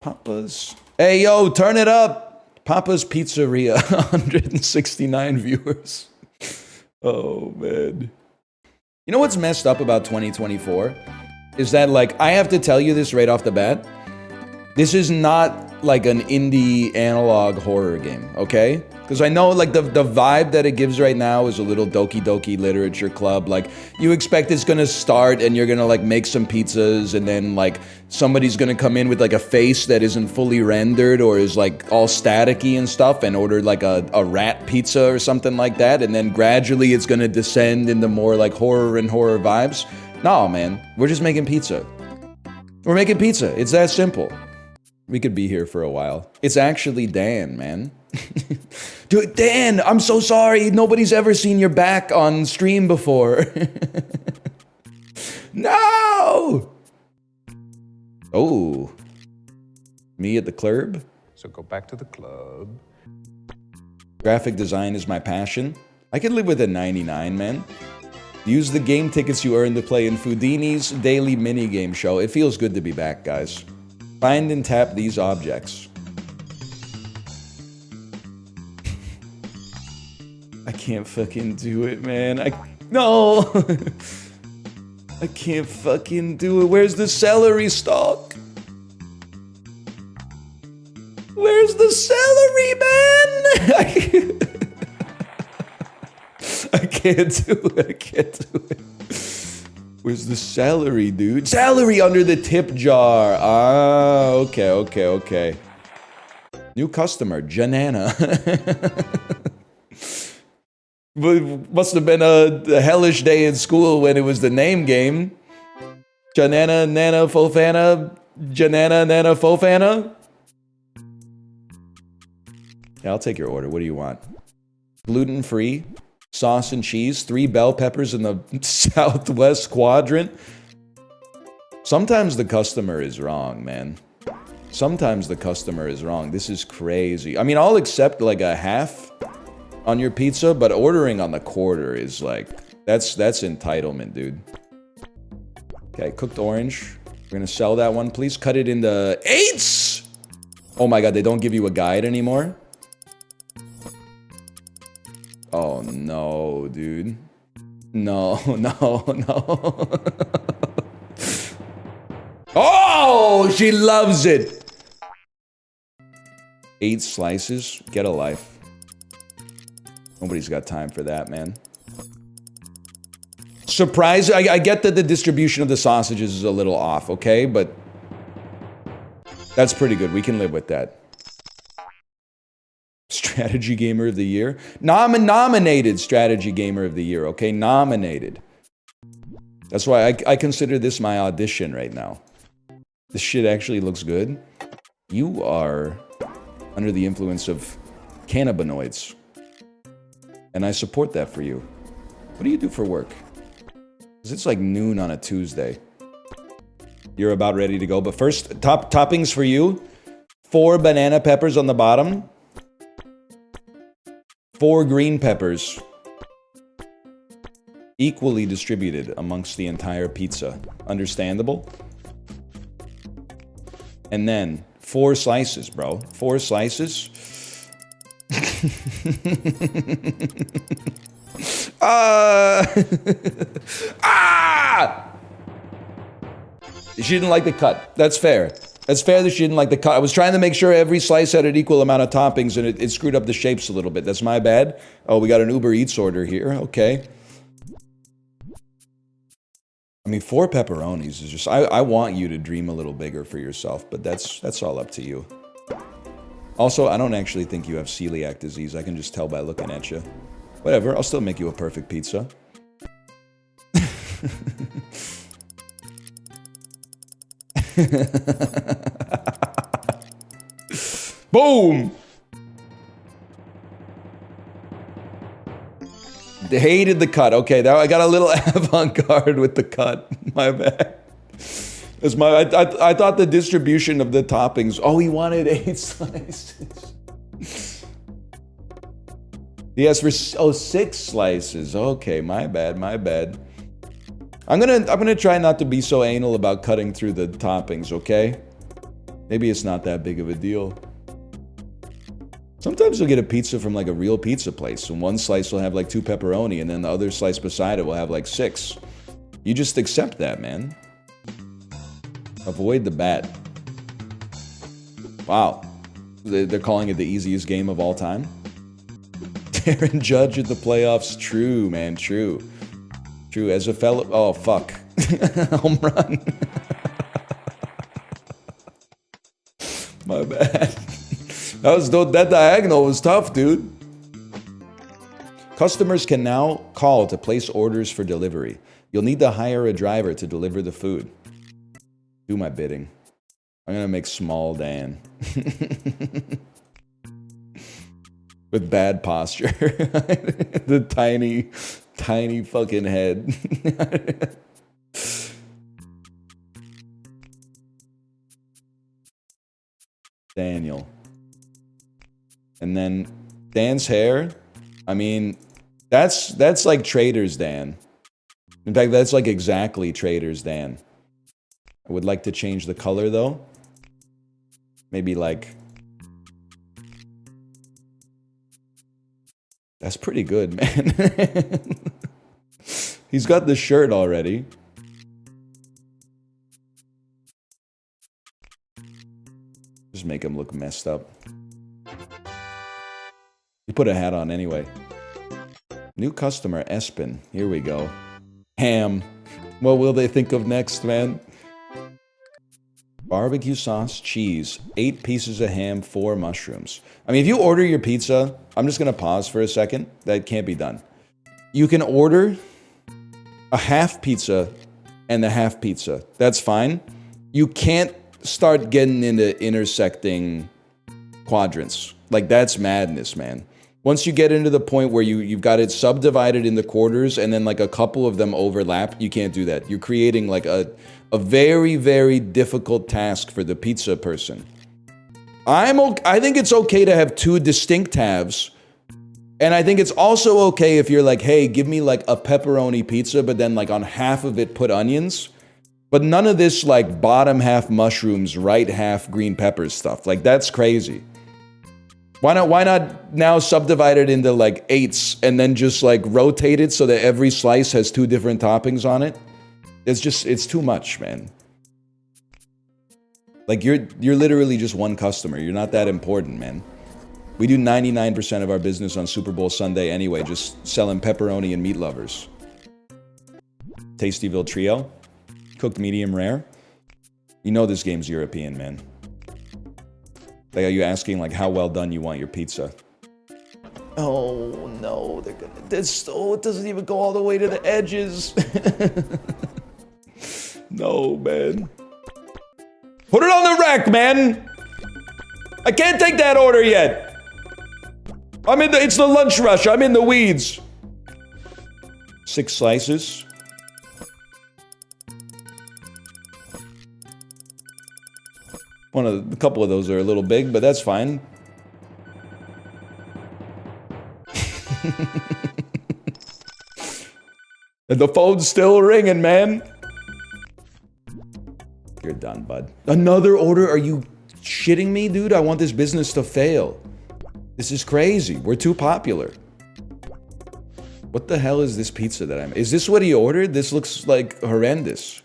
Papa's. Hey, yo, turn it up. Papa's Pizzeria. 169 viewers. Oh, man. You know what's messed up about 2024? Is that, like, I have to tell you this right off the bat. This is not like an indie analog horror game, okay? Because I know, like, the vibe that it gives right now is a little Doki Doki Literature Club. Like, you expect it's gonna start and you're gonna, like, make some pizzas and then, like, somebody's gonna come in with, like, a face that isn't fully rendered or is, like, all staticky and stuff and order, like, a rat pizza or something like that. And then gradually it's gonna descend into more, like, horror and horror vibes. No, man. We're just making pizza. We're making pizza. It's that simple. We could be here for a while. It's actually Dan, man. Dude, Dan, I'm so sorry. Nobody's ever seen your back on stream before. No! Oh. Me at the club? So go back to the club. Graphic design is my passion. I could live with a 99, man. Use the game tickets you earn to play in Foodini's daily minigame show. It feels good to be back, guys. Find and tap these objects. I can't fucking do it, man. No! I can't fucking do it. Where's the celery stalk? Where's the celery, man? I can't do it. I can't do it. Where's the celery, dude? Celery under the tip jar. Ah, okay, okay, okay. New customer, Janana. Must have been a hellish day in school when it was the name game. Janana, Nana, Fofana, Janana, Nana, Fofana. Yeah, I'll take your order. What do you want? Gluten-free, sauce and cheese, 3 bell peppers in the southwest quadrant. Sometimes the customer is wrong, man. Sometimes the customer is wrong. This is crazy. I mean, I'll accept like a half on your pizza, but ordering on the quarter is like, that's entitlement, dude. Okay, cooked orange. We're gonna sell that one, please. Cut it into 8s! Oh my god, they don't give you a guide anymore? Oh no, dude. No, no, no. Oh, she loves it! 8 slices? Get a life. Nobody's got time for that, man. Surprise! I get that the distribution of the sausages is a little off, okay? But that's pretty good. We can live with that. Strategy Gamer of the Year? Nominated Strategy Gamer of the Year, okay? Nominated. That's why I consider this my audition right now. This shit actually looks good. You are under the influence of cannabinoids. And I support that for you. What do you do for work? Because it's like noon on a Tuesday. You're about ready to go. But first, toppings for you. 4 banana peppers on the bottom. 4 green peppers. Equally distributed amongst the entire pizza. Understandable? And then 4 slices, bro. 4 slices. She didn't like the cut. That's fair. That's fair that she didn't like the cut. I was trying to make sure every slice had an equal amount of toppings, and it screwed up the shapes a little bit. That's my bad. Oh, we got an Uber Eats order here. Okay. I mean, 4 pepperonis is just... I want you to dream a little bigger for yourself, but that's all up to you. Also, I don't actually think you have celiac disease. I can just tell by looking at you. Whatever, I'll still make you a perfect pizza. Boom! They hated the cut. Okay, I got a little avant-garde with the cut. My bad. That's I thought the distribution of the toppings... Oh, he wanted 8 slices. He asked for 6 slices. Okay, my bad, my bad. I'm gonna try not to be so anal about cutting through the toppings, okay? Maybe it's not that big of a deal. Sometimes you'll get a pizza from like a real pizza place, and one slice will have like 2 pepperoni, and then the other slice beside it will have like 6. You just accept that, man. Avoid the bat. Wow. They're calling it the easiest game of all time? Aaron Judge at the playoffs. True, man. True. True. As a fellow... Oh, fuck. Home run. My bad. That diagonal was tough, dude. Customers can now call to place orders for delivery. You'll need to hire a driver to deliver the food. Do my bidding. I'm gonna make small Dan. With bad posture. The tiny, tiny fucking head. Daniel. And then Dan's hair. I mean, that's like Trader's Dan. In fact, that's like exactly Trader's Dan. I would like to change the color though. Maybe like... That's pretty good, man. He's got the shirt already. Just make him look messed up. You put a hat on anyway. New customer, Espen. Here we go. Ham. What will they think of next, man? Barbecue sauce, cheese, 8 pieces of ham, 4 mushrooms. I mean, if you order your pizza, I'm just going to pause for a second. That can't be done. You can order a half pizza and a half pizza. That's fine. You can't start getting into intersecting quadrants. Like, that's madness, man. Once you get into the point where you've got it subdivided into quarters and then like a couple of them overlap, you can't do that. You're creating like a very, very difficult task for the pizza person. I think it's okay to have 2 distinct halves. And I think it's also okay if you're like, hey, give me like a pepperoni pizza, but then like on half of it put onions. But none of this like bottom half mushrooms, right half green peppers stuff. Like that's crazy. Why not now subdivide it into like 8s and then just like rotate it so that every slice has 2 different toppings on it? It's too much, man. Like you're literally just one customer. You're not that important, man. We do 99% of our business on Super Bowl Sunday anyway, just selling pepperoni and meat lovers. Tastyville Trio, cooked medium rare. You know this game's European, man. Like, are you asking, like, how well done you want your pizza? Oh, no, they're gonna... it doesn't even go all the way to the edges. No, man. Put it on the rack, man! I can't take that order yet! It's the lunch rush, I'm in the weeds. 6 slices. A couple of those are a little big, but that's fine. And the phone's still ringing, man. You're done, bud. Another order? Are you shitting me, dude? I want this business to fail. This is crazy. We're too popular. What the hell is this pizza that I'm... Is this what he ordered? This looks like horrendous.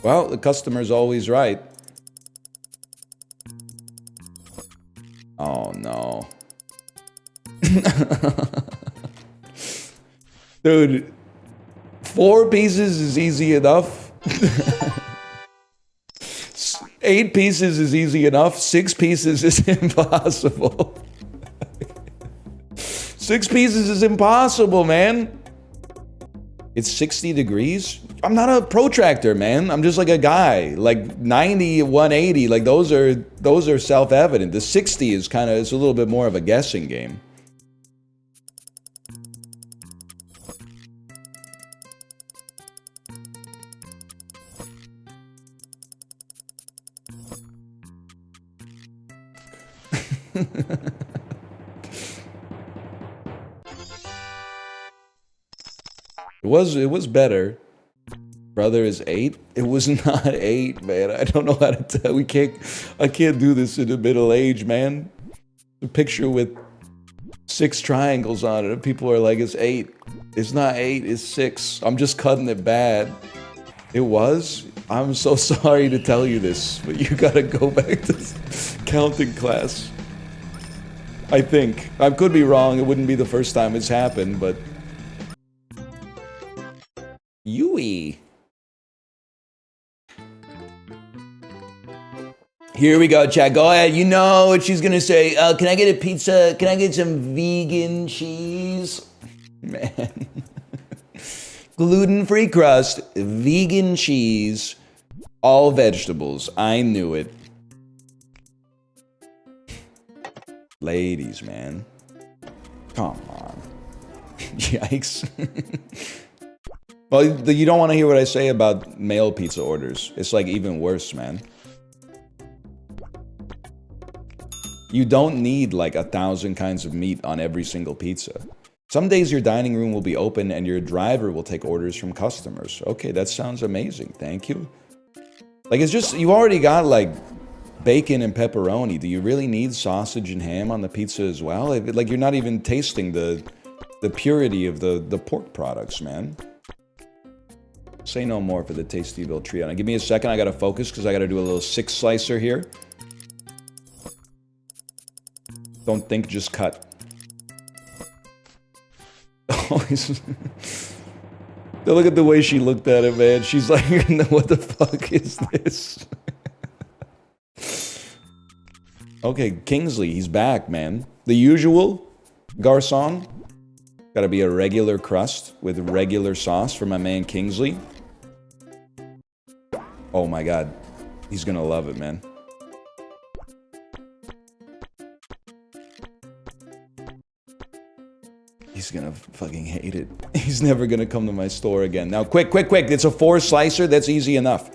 Well, the customer's always right. Oh, no. Dude, 4 pieces is easy enough. 8 pieces is easy enough. 6 pieces is impossible. 6 pieces is impossible, man. It's 60 degrees. I'm not a protractor, man. I'm just like a guy. Like 90, 180, like those are self-evident. The 60 is it's a little bit more of a guessing game. It was better. Brother is 8. It was not 8, man. I don't know how to tell. I can't do this in the middle age, man. A picture with 6 triangles on it, and people are like, it's 8. It's not 8, it's 6. I'm just cutting it bad. It was? I'm so sorry to tell you this, but you gotta go back to counting class. I think. I could be wrong. It wouldn't be the first time it's happened, but... Yui. Here we go, chat. Go ahead. You know what she's gonna say. Can I get a pizza? Can I get some vegan cheese? Man. Gluten-free crust, vegan cheese, all vegetables. I knew it. Ladies, man. Come on. Yikes. Well, you don't want to hear what I say about mail pizza orders. It's like even worse, man. You don't need like 1,000 kinds of meat on every single pizza. Some days your dining room will be open and your driver will take orders from customers. Okay, that sounds amazing. Thank you. Like, it's just, you already got like bacon and pepperoni. Do you really need sausage and ham on the pizza as well? Like, you're not even tasting the purity of the pork products, man. Say no more for the Tastyville trio. Now, give me a second. I gotta focus because I gotta do a little 6-slicer here. Don't think, just cut. Oh, look at the way she looked at it, man. She's like, what the fuck is this? Okay, Kingsley, he's back, man. The usual garçon. Gotta be a regular crust with regular sauce for my man Kingsley. Oh my god. He's gonna love it, man. He's gonna fucking hate it. He's never gonna come to my store again. Now, quick, quick, quick. It's a 4-slicer. That's easy enough.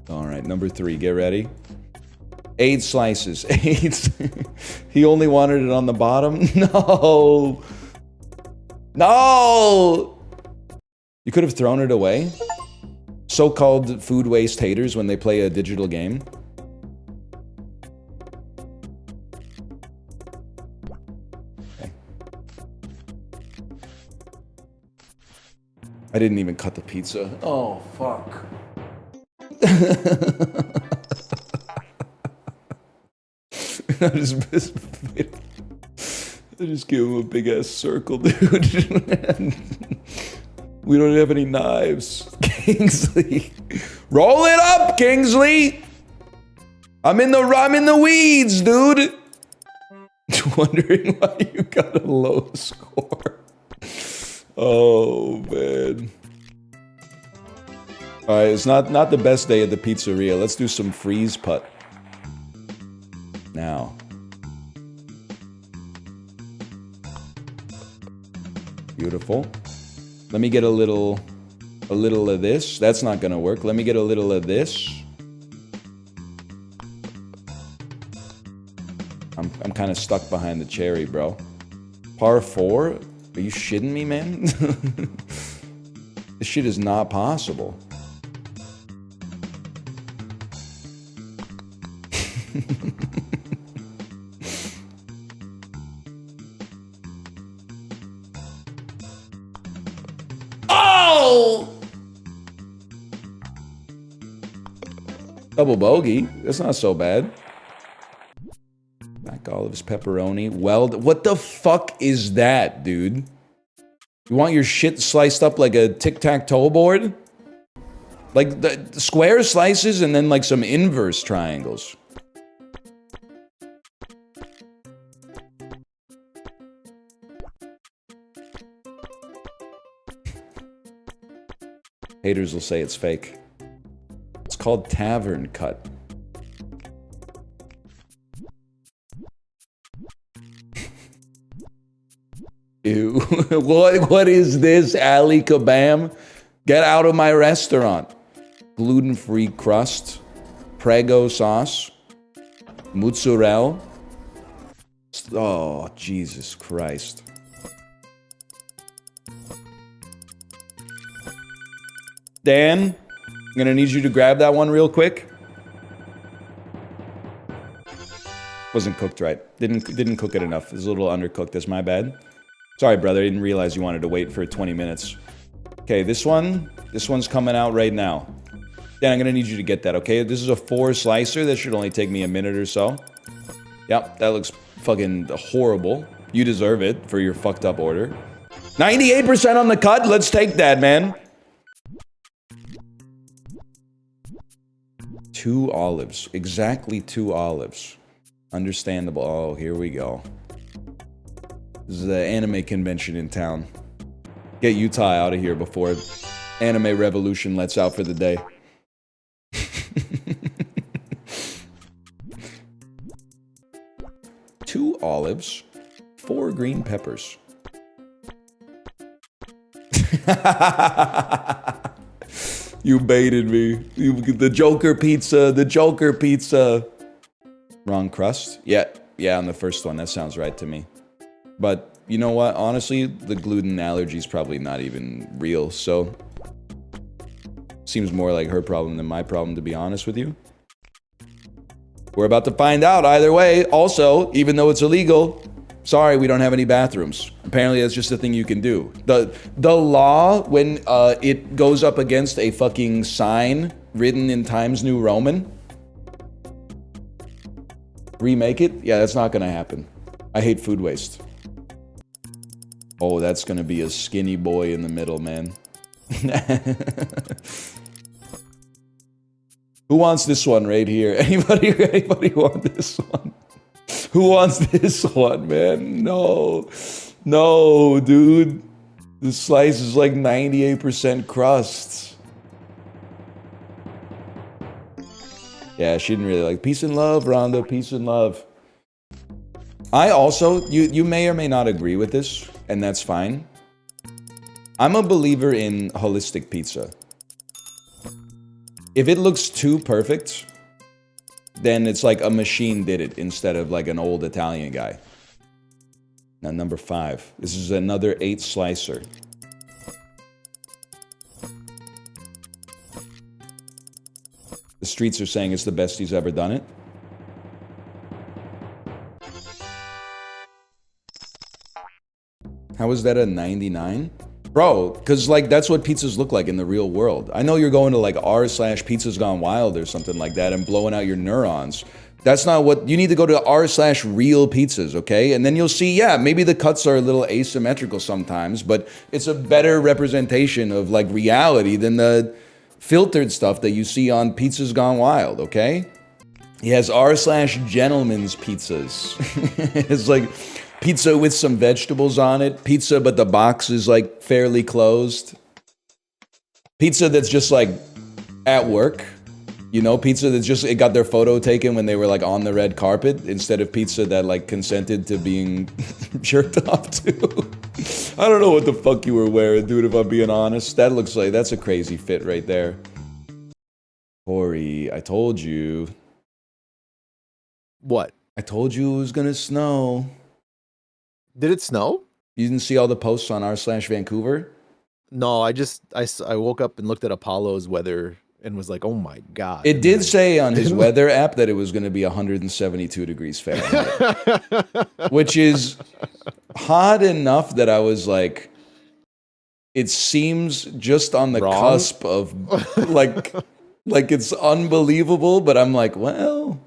All right, number 3. Get ready. 8 slices. 8. He only wanted it on the bottom? No. No! You could have thrown it away. So-called food waste haters when they play a digital game. I didn't even cut the pizza. Oh, fuck. I just gave him a big ass circle, dude. We don't have any knives. Kingsley. Roll it up, Kingsley! I'm in the weeds, dude! Wondering why you got a low score. Oh, man. Alright, it's not the best day at the pizzeria. Let's do some freeze putt. Now. Beautiful. Let me get a little of this. That's not gonna work. Let me get a little of this. I'm kind of stuck behind the cherry, bro. Par 4? Are you shitting me, man? This shit is not possible. Oh! Double bogey. That's not so bad. Black olives, pepperoni, weld. What the fuck is that, dude? You want your shit sliced up like a tic-tac-toe board? Like the square slices and then like some inverse triangles. Haters will say it's fake. It's called tavern cut. Ew. What is this, Ali Kabam? Get out of my restaurant. Gluten-free crust. Prego sauce. Mozzarella. Oh, Jesus Christ. Dan, I'm gonna need you to grab that one real quick. Wasn't cooked right. Didn't cook it enough. It was a little undercooked. That's my bad. Sorry, brother. I didn't realize you wanted to wait for 20 minutes. Okay, this one's coming out right now. Dan, I'm gonna need you to get that, okay? This is a 4-slicer. That should only take me a minute or so. Yep, that looks fucking horrible. You deserve it for your fucked up order. 98% on the cut. Let's take that, man. 2 olives. Exactly 2 olives. Understandable. Oh, here we go. This is the anime convention in town. Get Utah out of here before Anime Revolution lets out for the day. 2 olives, 4 green peppers. You baited me. The Joker pizza, the Joker pizza. Wrong crust? Yeah, on the first one. That sounds right to me. But you know what? Honestly, the gluten allergy is probably not even real, so seems more like her problem than my problem, to be honest with you. We're about to find out either way. Also, even though it's illegal, sorry, we don't have any bathrooms. Apparently, that's just a thing you can do. The law, when it goes up against a fucking sign written in Times New Roman, remake it? Yeah, that's not gonna happen. I hate food waste. Oh, that's gonna be a skinny boy in the middle, man. Who wants this one right here? Anybody want this one? Who wants this one, man? No, dude. This slice is like 98% crust. Yeah, she didn't really like peace and love, Rhonda, peace and love. I also, you may or may not agree with this, and that's fine. I'm a believer in holistic pizza. If it looks too perfect, then it's like a machine did it instead of like an old Italian guy. Now, number 5. This is another 8 slicer. The streets are saying it's the best he's ever done it. How is that a 99? Bro, because like that's what pizzas look like in the real world. I know you're going to like r/pizzagonewild or something like that and blowing out your neurons. That's not what you need to go to r/real pizzas, okay? And then you'll see, yeah, maybe the cuts are a little asymmetrical sometimes, but it's a better representation of like reality than the filtered stuff that you see on Pizzas Gone Wild, okay? He has r/gentleman's pizzas. It's like pizza with some vegetables on it. Pizza, but the box is like fairly closed. Pizza that's just like at work. You know, pizza that's just, it got their photo taken when they were like on the red carpet instead of pizza that like consented to being jerked off to. I don't know what the fuck you were wearing, dude, if I'm being honest. That looks like, that's a crazy fit right there. Kory, I told you. What? I told you it was gonna snow. Did it snow? You didn't see all the posts on r/Vancouver? No, I woke up and looked at Apollo's weather and was like, oh my God. It did say on his weather app that it was going to be 172 degrees Fahrenheit, which is hot enough that I was like, it seems just on the cusp of like it's unbelievable, but I'm like, well,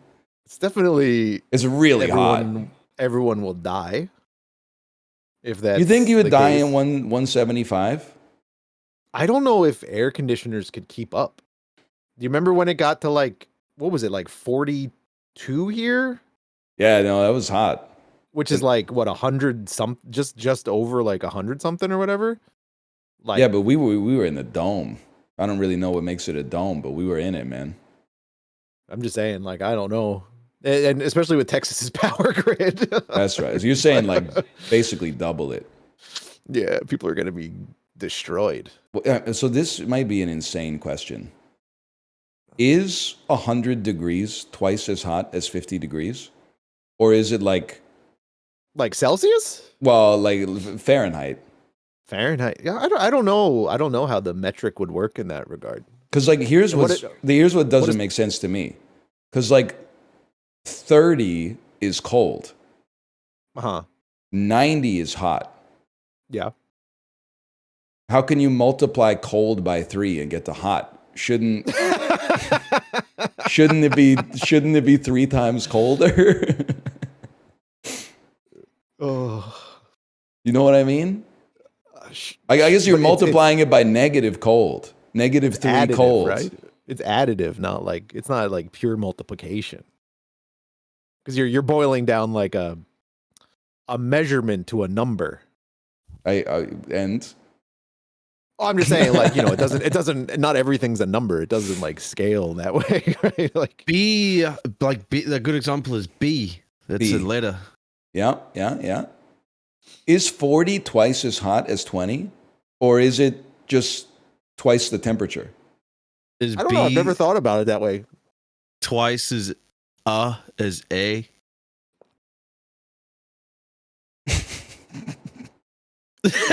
it's definitely, it's really hot. Everyone will die. If that, you think you would die in 175? I don't know if air conditioners could keep up. Do you remember when it got to like, what was it, like 42 here? Yeah, no, that was hot. Which is like what, 100 some, just over like 100 something or whatever. Like, yeah, but we were in the dome. I don't really know what makes it a dome, but we were in it, man. I'm just saying, like, I don't know. And especially with Texas's power grid. That's right. So you're saying like basically double it. Yeah, people are going to be destroyed. Well, so this might be an insane question. Is 100 degrees twice as hot as 50 degrees? Or is it like Celsius? Well, like Fahrenheit. Fahrenheit. Yeah, I don't know. I don't know how the metric would work in that regard. Because like here's what doesn't make sense to me. Because like 30 is cold. 90 is hot. Yeah. How can you multiply cold by 3 and get to hot? Shouldn't it be 3 times colder? Oh, You know what I mean? I guess you're multiplying it by negative cold. Negative 3 additive, cold. right? It's additive, not like it's not like pure multiplication. Because you're boiling down like a measurement to a number. And Oh, I'm just saying, like, it doesn't. Not everything's a number. It doesn't like scale that way, right? Like B, like B. A good example is B. That's B. a letter. Yeah. Is 40 twice as hot as 20? Or is it just twice the temperature? Is I don't B know. I've never thought about it that way. twice as A?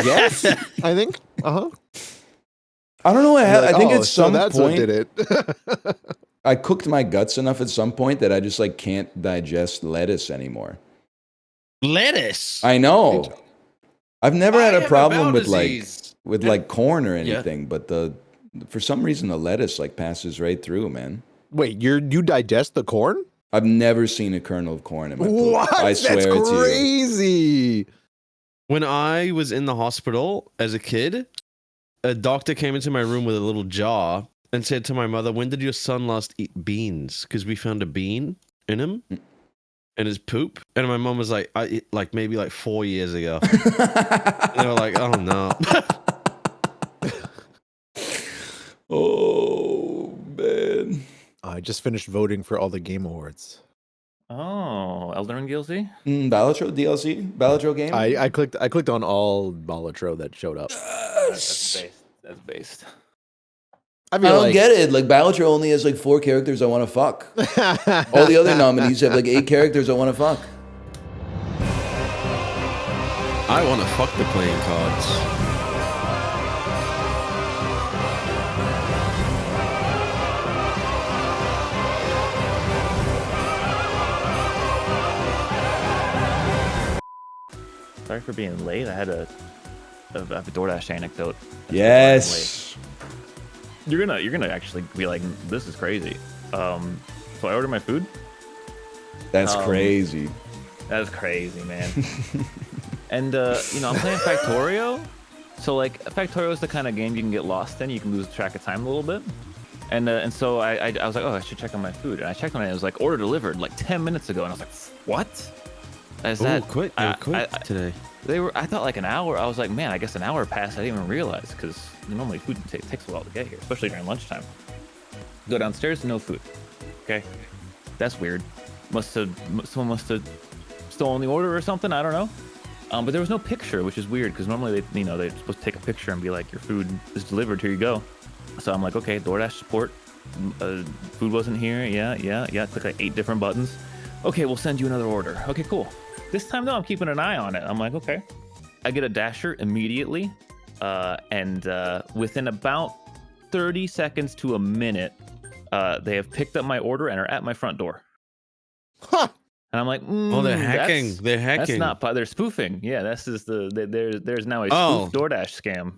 Yes, I think. Uh-huh. I don't know. I think at so some that's point what did it. I cooked my guts enough at some point that I just like can't digest lettuce anymore. Lettuce. I know. I've never had a have problem bowel with disease. like corn or anything, but for some reason the lettuce like passes right through, man. Wait, you digest the corn? I've never seen a kernel of corn in my poop. What? I swear That's it to you. crazy. When I was in the hospital as a kid, a doctor came into my room with a little jar and said to my mother, "When did your son last eat beans? Because we found a bean in him, in his poop." And my mom was like, maybe 4 years ago." They were like, "Oh no." Oh man. I just finished voting for all the game awards. Oh, Elden Ring DLC? Balatro DLC? Balatro game? I clicked on all Balatro that showed up. That's based. I I mean, don't get it. Like Balatro only has like 4 characters I want to fuck. All the other nominees have like 8 characters I want to fuck. I want to fuck the playing cards. Sorry for being late. I have a DoorDash anecdote. Yes. You're gonna actually be like, this is crazy. So I ordered my food. That's crazy. That's crazy, man. And I'm playing Factorio. So like Factorio is the kind of game you can get lost in. You can lose track of time a little bit. And so I was like, oh, I should check on my food. And I checked on it. It was like order delivered like 10 minutes ago. And I was like, what? Quick today. I thought like an hour. I was like, man, I guess an hour passed. I didn't even realize because normally food takes a while to get here, especially during lunchtime. Go downstairs, no food. Okay, that's weird. Someone must have stolen the order or something. I don't know. But there was no picture, which is weird because normally they're supposed to take a picture and be like, your food is delivered. Here you go. So I'm like, okay, DoorDash support. Food wasn't here. Yeah. Click like 8 different buttons. Okay, we'll send you another order. Okay, cool. This time though, I'm keeping an eye on it. I'm like, okay. I get a dasher immediately, and within about 30 seconds to a minute, they have picked up my order and are at my front door. Huh. And I'm like, Oh, they're hacking. They're hacking. That's not. They're spoofing. Yeah, this is there's now a spoof DoorDash scam.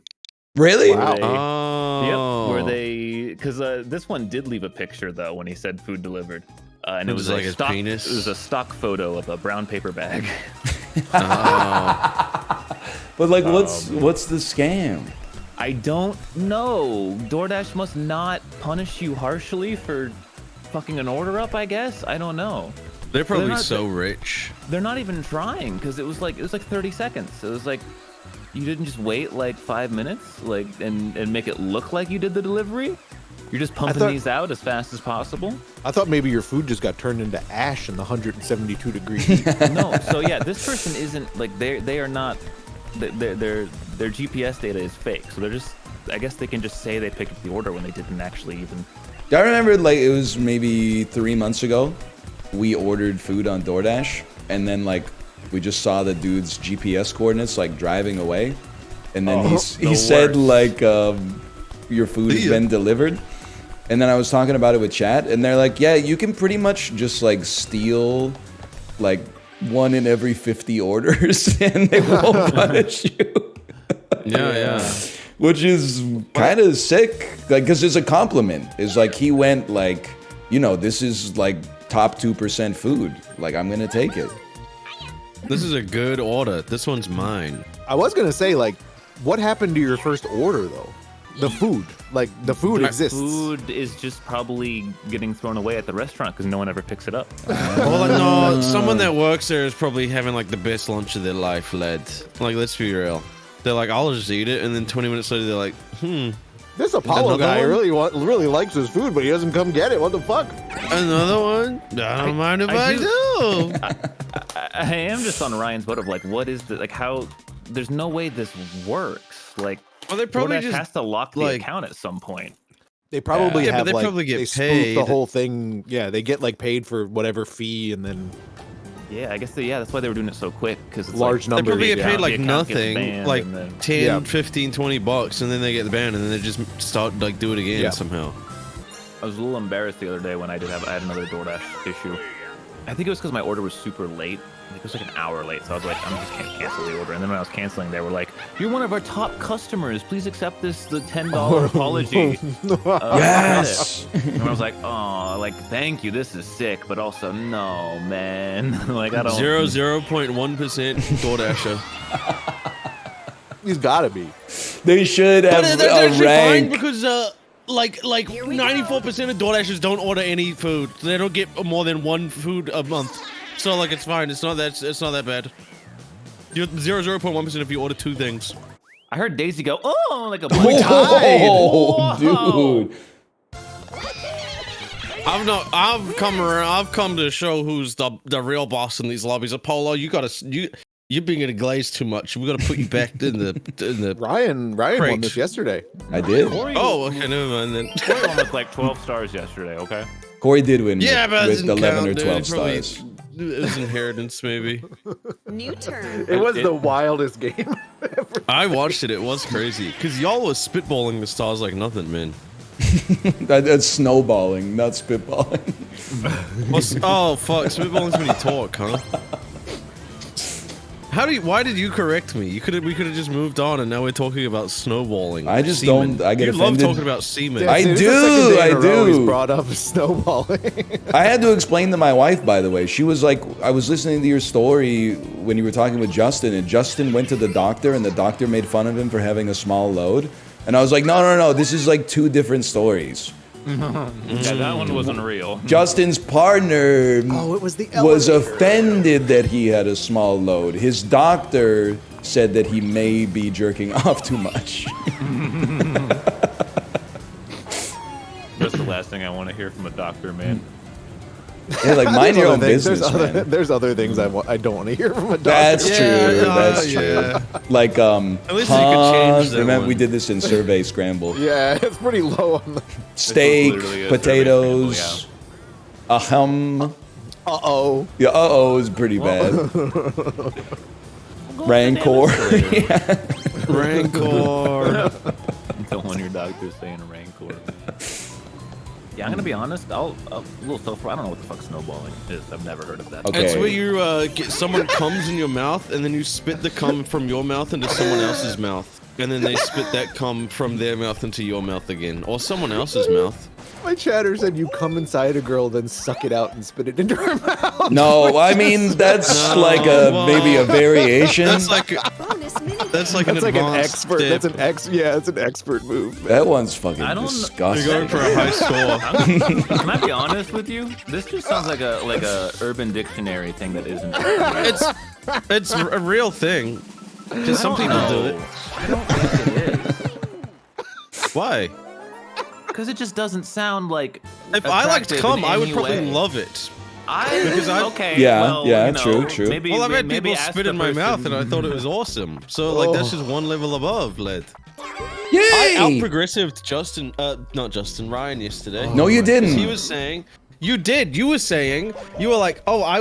Really? Wow. Where they because this one did leave a picture though when he said food delivered. And it was like a his stock, penis? It was a stock photo of a brown paper bag. But like, what's the scam? I don't know. DoorDash must not punish you harshly for fucking an order up, I guess. I don't know. They're probably so rich. They're not even trying because it was like 30 seconds. It was like you didn't just wait like 5 minutes, like and make it look like you did the delivery. You're just pumping these out as fast as possible. I thought maybe your food just got turned into ash in the 172 degree heat. No, so yeah, this person isn't like they are not. Their GPS data is fake, so they're just. I guess they can just say they picked up the order when they didn't actually even. I remember like it was maybe 3 months ago. We ordered food on DoorDash, and then like we just saw the dude's GPS coordinates like driving away, and then he said like your food has been delivered. And then I was talking about it with chat, and they're like, yeah, you can pretty much just like steal like 1 in every 50 orders and they won't punish you. Yeah. Which is kind of sick, like, because it's a compliment. It's like he went like, this is like top 2% food. Like, I'm going to take it. This is a good order. This one's mine. I was gonna say, like, what happened to your first order though? The food, like the food exists. Food is just probably getting thrown away at the restaurant because no one ever picks it up. Well, no, someone that works there is probably having like the best lunch of their life, led. Like, let's be real. They're like, I'll just eat it, and then 20 minutes later, they're like, This Apollo Another guy one? really likes his food, but he doesn't come get it. What the fuck? another one? I don't mind if I do. I am just on Ryan's boat of like, what is the, like, how, there's no way this works. Like, Well, they probably DoorDash just has to lock the like- account at some point. They probably Yeah, but have they like probably get they spoof paid. the whole thing. Yeah, they get like paid for whatever fee, and then Yeah, I guess that's why they were doing it so quick because it's large They numbers. probably get yeah. paid like the account gets nothing, banned like and then- 10, Yeah. 15, 20 bucks, and then they get the ban, and then they just start like do it again Yeah. somehow. I was a little embarrassed the other day when I had another DoorDash issue. I think it was because my order was super late. I think it was like an hour late, so I was like, I'm just can't cancel the order. And then when I was canceling, they were like, "You're one of our top customers. Please accept the $10 apology." Yes. And I was like, "Oh, like thank you. This is sick, but also no, man. Like I don't." 0.1% DoorDasher. He's gotta be. They should have But that's a actually fine rank. because like 94% of DoorDashers don't order any food. They don't get more than one food a month. So like it's fine. It's not that bad. You're 0.1% if you order 2 things. I heard Daisy go, "Oh," like a Oh, dude. I've come to show who's the real boss in these lobbies. Apollo, you're being glazed too much. We gotta put you back in the Ryan won Crate. this yesterday. I did. Kory, Oh, okay, never mind then. Kory won with like 12 stars yesterday. Okay. Corey did win Yeah, but it with doesn't 11 or count, dude. 12 It probably- stars. It was inheritance, maybe. New turn. It was the wildest game. I watched it. It was crazy because y'all was spitballing the stars like nothing, man. That's snowballing, not spitballing. Oh fuck, spitballing's when you talk, huh? Why did you correct me? We could have just moved on, and now we're talking about snowballing. I just Semen. don't- I get you love offended. talking about semen. I It's the do, second day in I a row He's do. brought up snowballing. I had to explain to my wife, by the way. She was like, I was listening to your story when you were talking with Justin, and Justin went to the doctor, and the doctor made fun of him for having a small load. And I was like, no, this is like 2 different stories. Yeah, that one wasn't real. Justin's partner Oh, it was the was elevator. offended that he had a small load. His doctor said that he may be jerking off too much. That's the last thing I want to hear from a doctor, man. Yeah, like mind your own There's business, man. There's other things I don't want to hear from a doctor. That's true. That's true. yeah. Like At least you could change that remember one. we did this in Survey Scramble. Yeah, it's pretty low on the. Steak, literally a potatoes, Survey Uh-oh. Yeah, uh-oh is pretty bad. Rancor. Rancor. Don't want your doctor saying a rancor. Yeah, I'm gonna be honest. A little self. I don't know what the fuck snowballing is. I've never heard of that. Okay. It's where you someone comes in your mouth, and then you spit the cum from your mouth into someone else's mouth, and then they spit that cum from their mouth into your mouth again, or someone else's mouth. My chatter said you come inside a girl, then suck it out and spit it into her mouth. No, I mean that's No, like well, maybe a variation. That's like Bonus mini. that's like an That's like an advanced expert. step. That's it's an expert move. That one's fucking I don't- You're disgusting. going for a high score. Can I be honest with you? This just sounds like a Urban Dictionary thing that isn't. It's a real thing. Because some people do it. I don't think it is. Why? Because it just doesn't sound like. If I liked attractive cum, in I would any probably way. love it. Because I- okay. Yeah, well, yeah, you know, true, true. Maybe, Well, I've had maybe people ask spit the in my mouth, person- and I thought it was awesome. So like that's just one level above, led. Yay! I out-progressived Justin, not Justin, Ryan yesterday. No, you didn't. He was saying, you did. You were saying, you were like, oh, I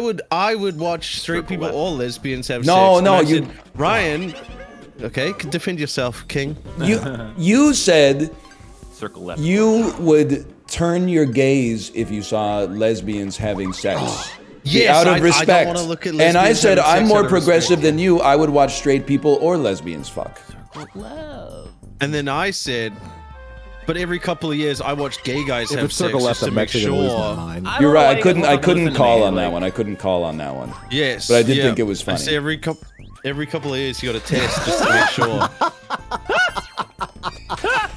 would watch straight people or lesbians have No, sex. no, And I you- said, Ryan, okay, defend yourself, King. You said Circle left. you would turn your gaze if you saw lesbians having sex. Yes, out I of don't respect. wanna look at And I lesbians said, having I'm sex more out of progressive respect. than you. I would watch straight people or lesbians fuck. Love. And then I said, But every couple of years, I watch gay guys If have it's sex circle left, just to I'm make actually gonna lose my sure. mind. You're right. I couldn't couldn't call on that one. I couldn't call on that one. Yes, But I did yeah. think it was I funny. say every couple of years, you got to test just to make sure.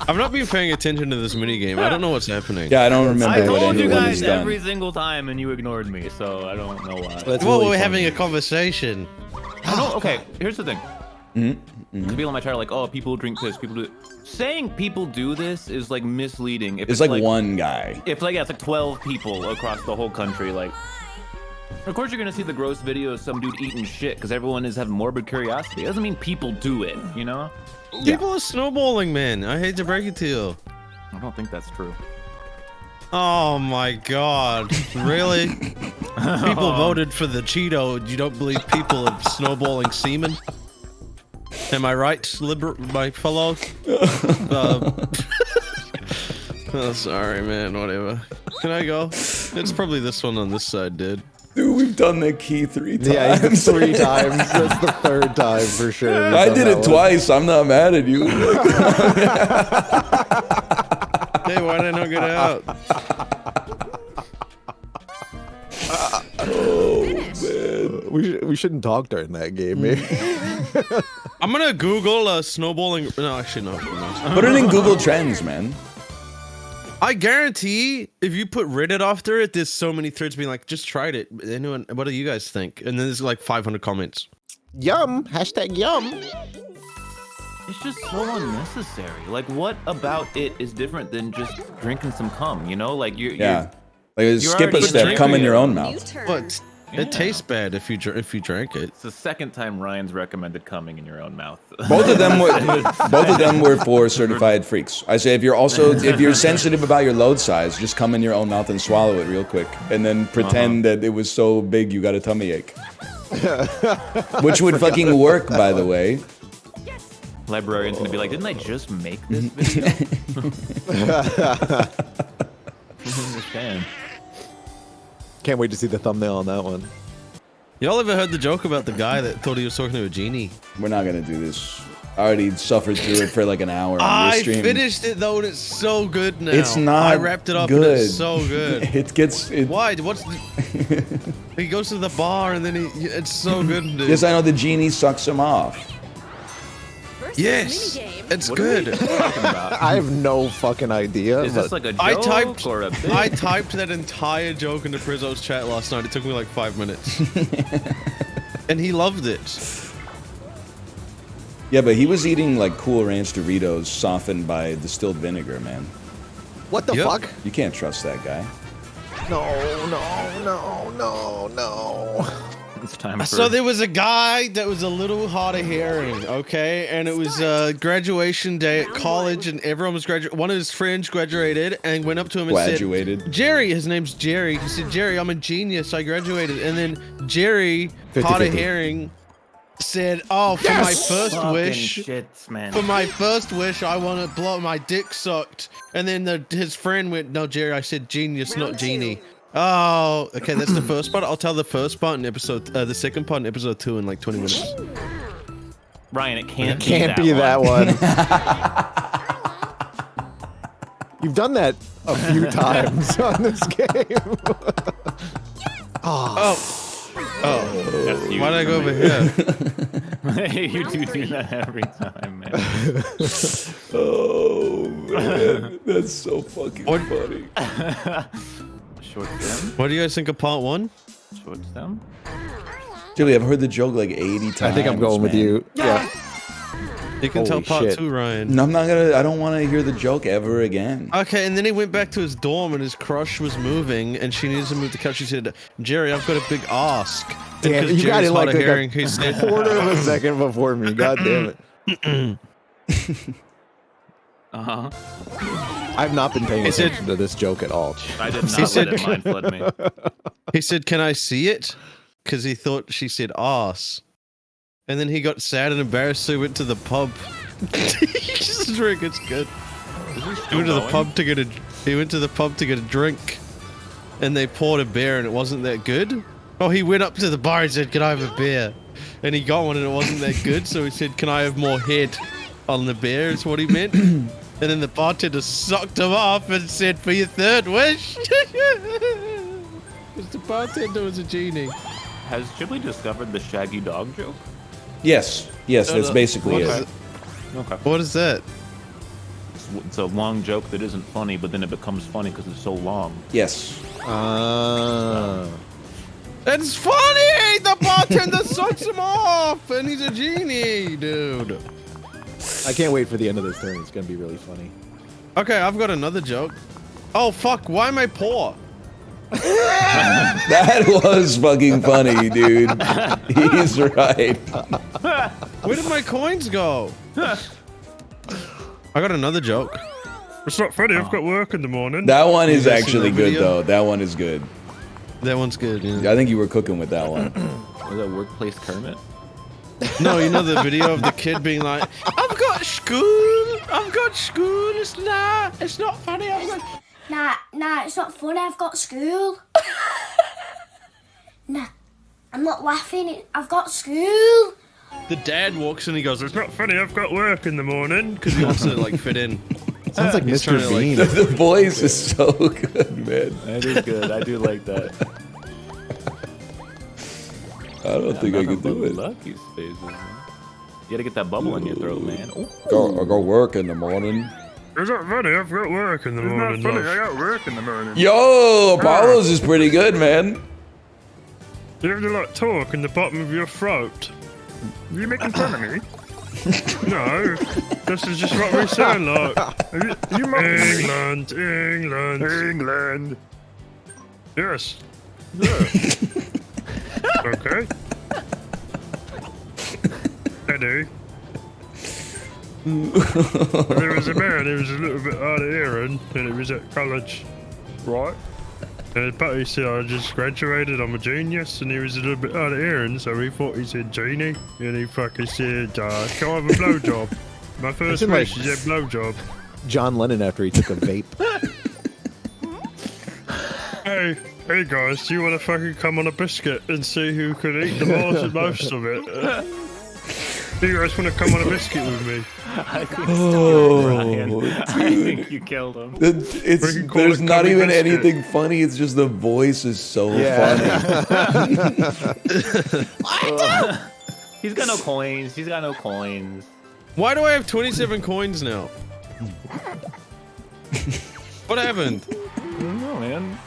I've not been paying attention to this mini game. I don't know what's happening. Yeah, I don't remember I what told you anyone has guys done. every single time, and you ignored me, so I don't know why. That's Well, really we're funny. having a conversation. I don't, okay, here's the thing. Mm-hmm. People on my chat are like, oh, people drink this, people do. Saying people do this is like misleading. If It's like one guy. If like, yeah, it's like 12 people across the whole country, like. Of course, you're gonna see the gross video of some dude eating shit because everyone is having morbid curiosity. It doesn't mean people do it, you know? People are snowballing, man. I hate to break it to you. I don't think that's true. Oh my god. Really? People voted for the Cheeto. You don't believe people are snowballing semen? Am I right, my fellow? Oh, sorry, man. Whatever. Can I go? It's probably this one on this side, dude. Dude, we've done that key 3 times. Yeah, he's 3 times. That's the 3rd time for sure. I did it twice. I'm not mad at you. Hey, why did I not get out? We shouldn't talk during that game, maybe. I'm gonna Google snowballing. No, actually, no. Put it in Google Trends, man. I guarantee if you put Reddit after it, there's so many threads being like, just tried it. Anyone, what do you guys think? And then there's like 500 comments. Yum. Hashtag yum. It's just so unnecessary. Like, what about it is different than just drinking some cum? You know, like Yeah. Like, skip a already step. drinking Come in your own New mouth. turn. But it tastes bad if you drank it. It's the second time Ryan's recommended coming in your own mouth. Both of them were for certified freaks. I say if you're sensitive about your load size, just come in your own mouth and swallow it real quick, and then pretend that it was so big you got a tummy ache. Which would fucking work, by the way. Librarian's gonna be like, didn't I just make this video? I don't understand. Can't wait to see the thumbnail on that one. Y'all ever heard the joke about the guy that thought he was talking to a genie? We're not gonna do this. I already suffered through it for like an hour on your I stream. finished it though, and it's so good now. It's not I wrapped it up, good. and it's so good. Why? What's? He goes to the bar, and then it's so good. Dude. Yes, I know the genie sucks him off. Versus Yes, minigame. it's What are we good. talking about? I have no fucking idea. Is this but like a I joke typed or a bit? I typed that entire joke into Prizzo's chat last night. It took me like 5 minutes. And he loved it. Yeah, but he was eating like Cool Ranch Doritos softened by distilled vinegar, man. what the Yep. fuck? You can't trust that guy. No. It's time for... So there was a guy that was a little hard of hearing, okay? And it was graduation day at college, and everyone was graduating. One of his friends graduated and went up to him and Graduated. said, Jerry, his name's Jerry. He said, Jerry, I'm a genius. I graduated. And then Jerry, 50-50. hard of hearing, said, oh, for my first Fucking wish... shit, man. For my first wish, I want to blow my dick sucked. And then his friend went, no, Jerry, I said genius, not Round genie. two. Oh, okay, that's the first part. I'll tell the first part in the second part in episode 2 in like 20 minutes. Ryan, it can't, Can't be that one. You've done that a few times on this game. That's you. Why'd I go over here? You do that every time, man. Oh man, that's so fucking funny. Short stem, What do you guys think of part 1? short stem. Julie, I've heard the joke like 80 times. I think I'm going with man. you. Yeah. You can tell Holy part shit. 2, Ryan. No, I'm not gonna. I don't want to hear the joke ever again. Okay, and then he went back to his dorm and his crush was moving and she needs to move the couch. She said, Jerry, I've got a big ask. Damn, Because you got Jerry's it like, hard of hearing, a he said, quarter of a second before me. God damn it. Uh-huh. I've not been paying He said- attention to this joke at all. I did He not said- let it mind flood me. he said, can I see it? Because he thought she said ass. And then he got sad and embarrassed, so he went to the pub. Just drink, it's good. He went to the pub to get a drink. And they poured a beer and it wasn't that good. Oh, he went up to the bar and said, can I have a beer? And he got one and it wasn't that good, so he said, can I have more head on the beer, is what he meant. And then the bartender sucked him off and said, "For your third wish." Because the bartender was a genie. Has CHIBLEE discovered the shaggy dog joke? Yes, that's basically it. Okay. What is that? It's a long joke that isn't funny, but then it becomes funny because it's so long. Yes. It's funny! The bartender sucks him off, and he's a genie, dude. I can't wait for the end of this turn. It's gonna be really funny. Okay, I've got another joke. Oh fuck! Why am I poor? That was fucking funny, dude. He's right. Where did my coins go? I got another joke. It's not funny. I've got work in the morning. That one is You guys actually seen that good, video? though. That one is good. That one's good. Yeah. I think you were cooking with that one. Was that workplace Kermit? No, you know the video of the kid being like, "I've got school. I've got school. It's not funny. I've got." Nah, it's not funny. I've got school. Nah, I'm not laughing. I've got school. The dad walks in. He goes, It's not funny. I've got work in the morning. because he wants to like fit in. Sounds like He's Mr. trying to, like- Bean. The voice is so good, man. That is good. I do like that. I don't think I could do it. Lucky spaces, man. You gotta get that bubble in your throat, man. Oh. I go work in the morning. It's not funny. I've got work in the morning. It's not funny. I got work in the morning. Yo, Apollo's is pretty good, man. You have to like talk in the bottom of your throat. Are you making fun of me? No, this is just what we sound like. England. Yes. Yeah. Okay. I do. There was a man who was a little bit hard of hearing, and he was at college, right? And his buddy said, "I just graduated, I'm a genius," and he was a little bit hard of hearing, so he thought he said genie, and he fucking said, "Can I have a blowjob?" My first Isn't wish like- is a blowjob. John Lennon after he took a vape. Hey guys, do you want to fucking come on a biscuit and see who could eat the most of it? Do you guys want to come on a biscuit with me? I think Ryan. I think you killed him. There's not even anything funny. It's just the voice is so funny. He's got no coins. He's got no coins. Why do I have 27 coins now? What happened? I don't know, man.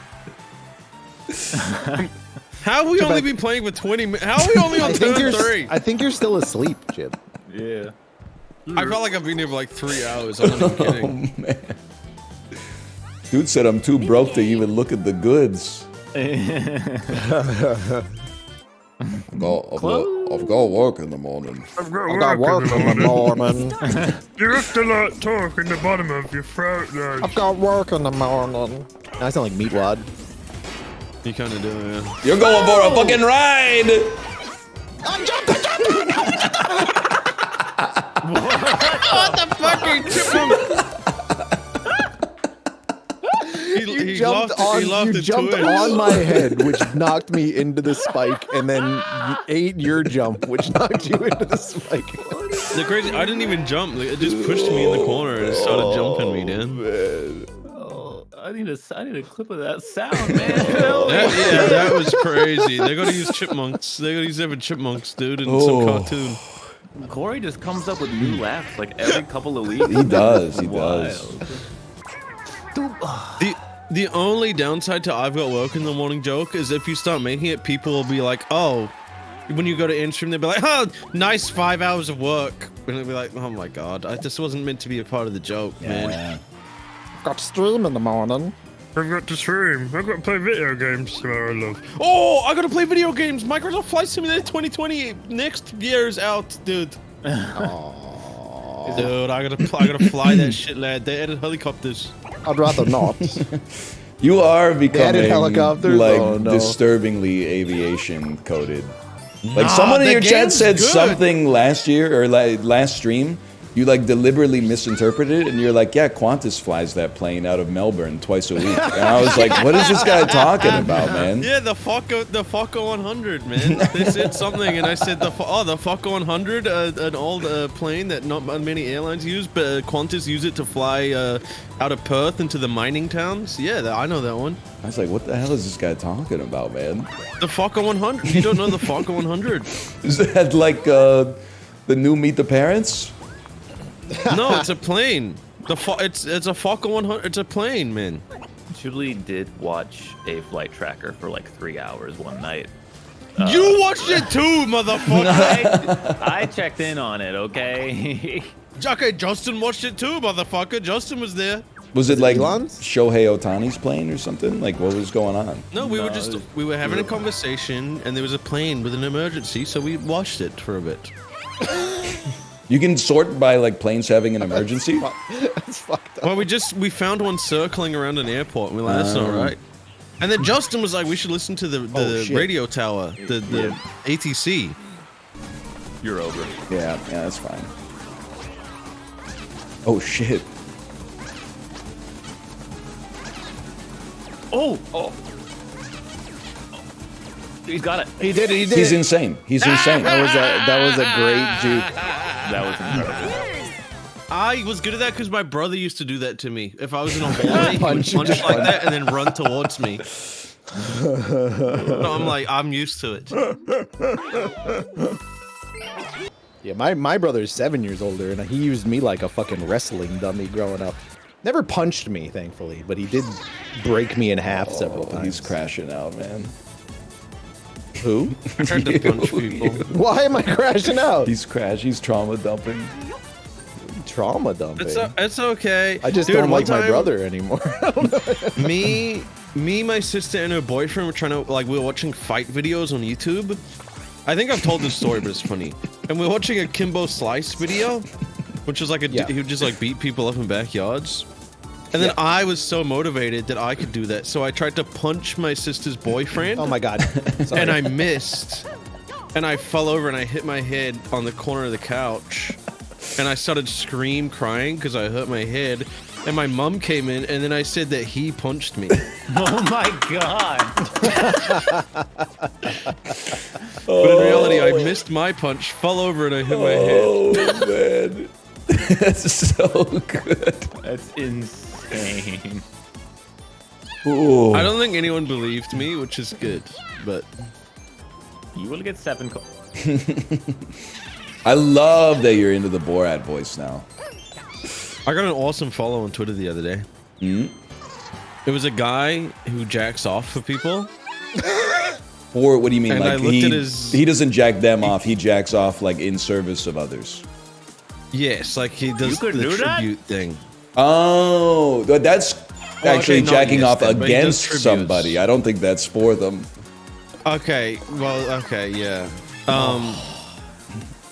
How have we only been playing for 20 minutes? How are we only on turn 3? I think you're still asleep, Chib. Yeah. I felt like I've been here for like 3 hours. I'm not even kidding. Oh, man. Dude said I'm too broke to even look at the goods. I've got work in the morning. I've got work in the morning. You have to like talk in the bottom of your throat, though. I've got work in the morning. I sound like Meatwad. You kind of do, yeah. You're going for a fucking ride! What the fucking chipmunk? You jumped on my head, which knocked me into the spike, and then you ate your jump, which knocked you into the spike. The crazy, I didn't even jump. Like, it just pushed me in the corner and it started jumping me, dude. I need a clip of that sound, man. That was crazy. They gotta use chipmunks. They gotta use every chipmunks, dude, in some cartoon. Kory just comes up with new laughs like every couple of weeks. He does. The only downside to I've got work in the morning joke is if you start making it, people will be like, oh, when you go to in-stream, they'll be like, oh, nice 5 hours of work. And they'll be like, oh my god, this wasn't meant to be a part of the joke, man. I've got to stream in the morning. I've got to stream. I've got to play video games tomorrow, love. Oh, I gotta play video games. Microsoft Flight Simulator 2020 next year's out, dude. Dude, I gotta fly that shit, lad. They added helicopters. I'd rather not. You are becoming helicopters? like Oh, no. disturbingly aviation coded. Like someone in the your chat game's said good. something last year or last stream You like deliberately misinterpreted it, and you're like, yeah, Qantas flies that plane out of Melbourne twice a week. And I was like, what is this guy talking about, man? Yeah, the Fokker 100, man. They said something, and I said the Fokker 100, an old plane that not many airlines use, but Qantas use it to fly out of Perth into the mining towns. Yeah, I know that one. I was like, what the hell is this guy talking about, man? The Fokker 100. You don't know the Fokker 100? Is that like the new Meet the Parents? No, it's a plane. It's a Fokker 100. It's a plane, man. CHIBLEE did watch a flight tracker for like 3 hours one night. You watched it too, motherfucker. I checked in on it, okay? Okay, Justin watched it too, motherfucker. Justin was there. Was it like Elon's? Shohei Ohtani's plane or something? Like, what was going on? No, we were having a conversation, and there was a plane with an emergency, so we watched it for a bit. You can sort by like planes having an emergency. That's fucked up. Well, we found one circling around an airport, and we're like, that's not right. And then Justin was like, we should listen to the radio tower, the ATC. You're over. Yeah, that's fine. Oh shit. Oh. He's got it. He did it. He did He's it. insane. He's insane. That was a great juke. That was incredible. I was good at that because my brother used to do that to me. If I was in a hallway, he would punch like that and then run towards me. So I'm like, I'm used to it. Yeah, my brother's 7 years older, and he used me like a fucking wrestling dummy growing up. Never punched me, thankfully, but he did break me in half several times. He's crashing out, man. Who? I tried to punch people. Why am I crashing out? He's trauma dumping. Trauma dumping. It's okay. I just Dude, don't one like my time, brother anymore. me, my sister, and her boyfriend were trying to, like, we were watching fight videos on YouTube. I think I've told this story, but it's funny. And we were watching a Kimbo Slice video, which is like he would just like beat people up in backyards. And then I was so motivated that I could do that, so I tried to punch my sister's boyfriend. Oh my god. Sorry. And I missed. And I fell over and I hit my head on the corner of the couch. And I started crying because I hurt my head. And my mom came in, and then I said that he punched me. Oh my god. But in reality, I missed my punch, fell over, and I hit my head. Oh man, that's so good. That's insane. Ooh. I don't think anyone believed me, which is good, but You will get 7 I love that you're into the Borat voice now. I got an awesome follow on Twitter the other day. It was a guy who jacks off for people. Or what do you mean? And like I looked at his- he doesn't jack them off. He jacks off like in service of others. Yes, like he does the could do that? tribute thing. Oh, that's actually not jacking yes off then, but he does against tributes. somebody. I don't think that's for them. Okay, well, okay, yeah.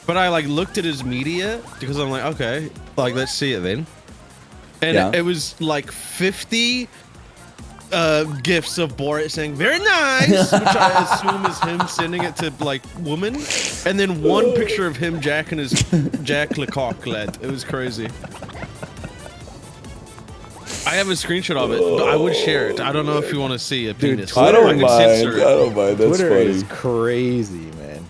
But I like looked at his media because I'm like, okay, like let's see it then. And it was like 50 gifs of Borat saying very nice, which I assume is him sending it to like woman, and then one picture of him jacking his Jack Lecoq lad. It was crazy. I have a screenshot of it, but I would share it. I don't know if you want to see a penis. I don't can mind. censor I it. don't mind. That's Twitter funny. is crazy, man.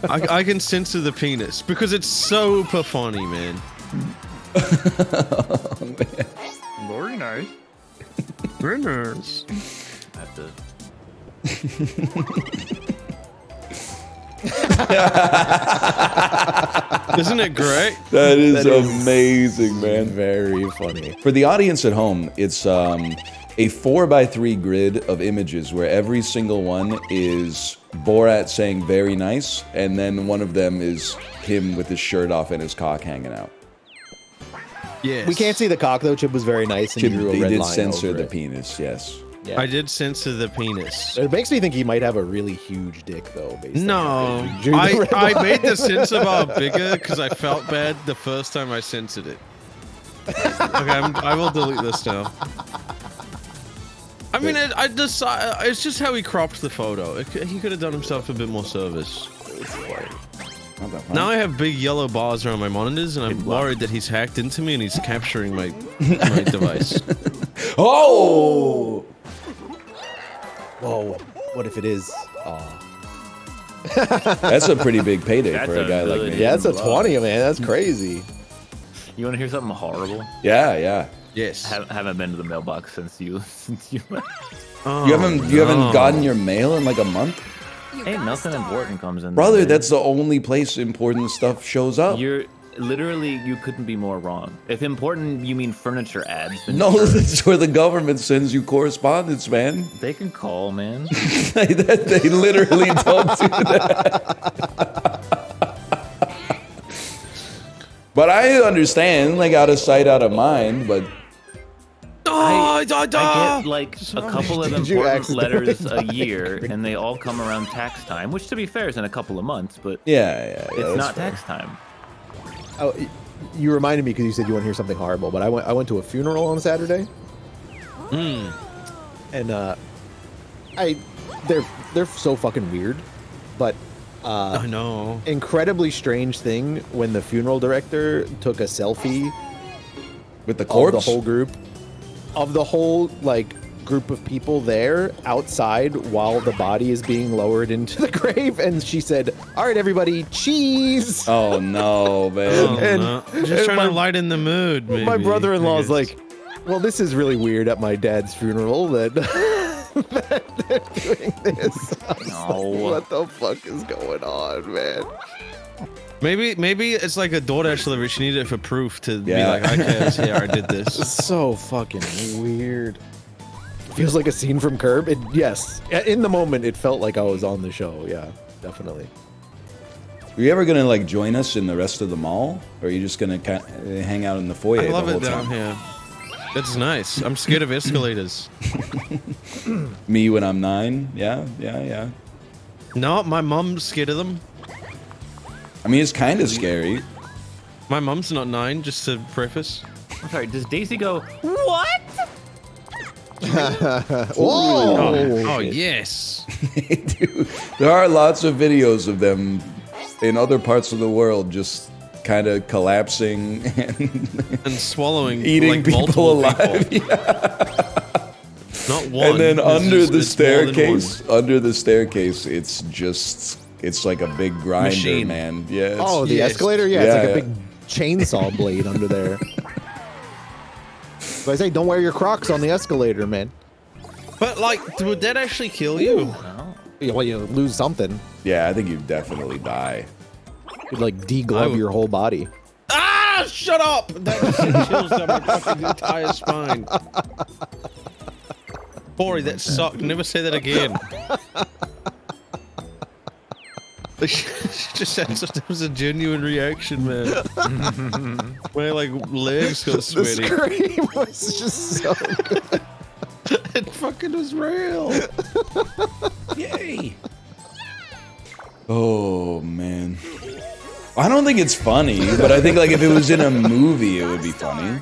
I can censor the penis because it's super funny, man. Oh, man. Very nice. Very nice. Isn't it great? That is amazing, man. Very funny. For the audience at home, it's a 4x3 grid of images where every single one is Borat saying very nice, and then one of them is him with his shirt off and his cock hanging out. Yes. We can't see the cock though. Chib was very nice and he drew a They red did line censor over the it. penis, yes. Yeah. I did censor the penis. It makes me think he might have a really huge dick though. Based on No, how he drew the red I made the line. censor bar bigger because I felt bad the first time I censored it. Okay, I will delete this now. I mean, it's just how he cropped the photo. He could have done himself a bit more service. What the fuck? Now I have big yellow bars around my monitors, and I'm worried that he's hacked into me and he's capturing my device. Oh! Whoa, what if it is? Oh. That's a pretty big payday That's for a guy like good me. Yeah, that's a 20, man. That's crazy. You want to hear something horrible? Yeah. Yes. Haven't been to the mailbox since you left. Oh, You haven't gotten your mail in like a month? Ain't nothing important comes in. Brother, there, that's the only place important stuff shows up. You're literally, you couldn't be more wrong. If important, you mean furniture ads. Then No, sure. that's where the government sends you correspondence, man. They can call, man. they literally don't do that. But I understand, like out of sight, out of mind, but I get like a couple of Did you important accidentally letters a year, and they all come around tax time, which to be fair is in a couple of months, but yeah, it's that's not fair. tax time. Oh, you reminded me because you said you want to hear something horrible, but I went to a funeral on Saturday. And they're so fucking weird, but I know. incredibly strange thing when the funeral director took a selfie With the of corpse? the whole group, of the whole like group of people there outside while the body is being lowered into the grave, and she said, "All right, everybody, cheese." Oh no, man. Oh, And- no. Just trying to lighten the mood. Maybe, My brother-in-law's I guess. like, "Well, this is really weird at my dad's funeral that, that they're doing this." I was No. like, what the fuck is going on, man? Maybe it's like a Doordash delivery. She needed it for proof to be Yeah. like, okay, here, I did this. So fucking weird. Feels like a scene from Curb. Yes, in the moment, it felt like I was on the show. Yeah, definitely. Are you ever gonna like join us in the rest of the mall, or are you just gonna hang out in the foyer I love the whole it down time? here. That's nice. I'm scared of escalators. Me when I'm 9? Yeah. No, my mom's scared of them. I mean, it's kind of scary. My mom's not 9, just to preface. I'm sorry, does Daisy go, what? Oh, yes. Dude, there are lots of videos of them in other parts of the world just kind of collapsing and And swallowing eating like, people multiple alive. people. Not one. And then It's under just- the it's more than staircase, it's like a big grinder, Machine. man. Yeah. It's, Oh, the Yes. escalator? Yeah, Yeah, it's like yeah. a big chainsaw blade under there. So I say, don't wear your Crocs on the escalator, man. But like, would that actually kill you? Well, you lose something. yeah, I think you definitely die. You'd like deglove your whole body. Ah! Shut up! That just sent chills down my fucking entire spine. Kory, that sucked. Never say that again. She just said so it was a genuine reaction, man. My like legs got The sweaty. scream was just so good. It fucking was real. Yay! Oh man. I don't think it's funny, but I think like if it was in a movie, it would be funny.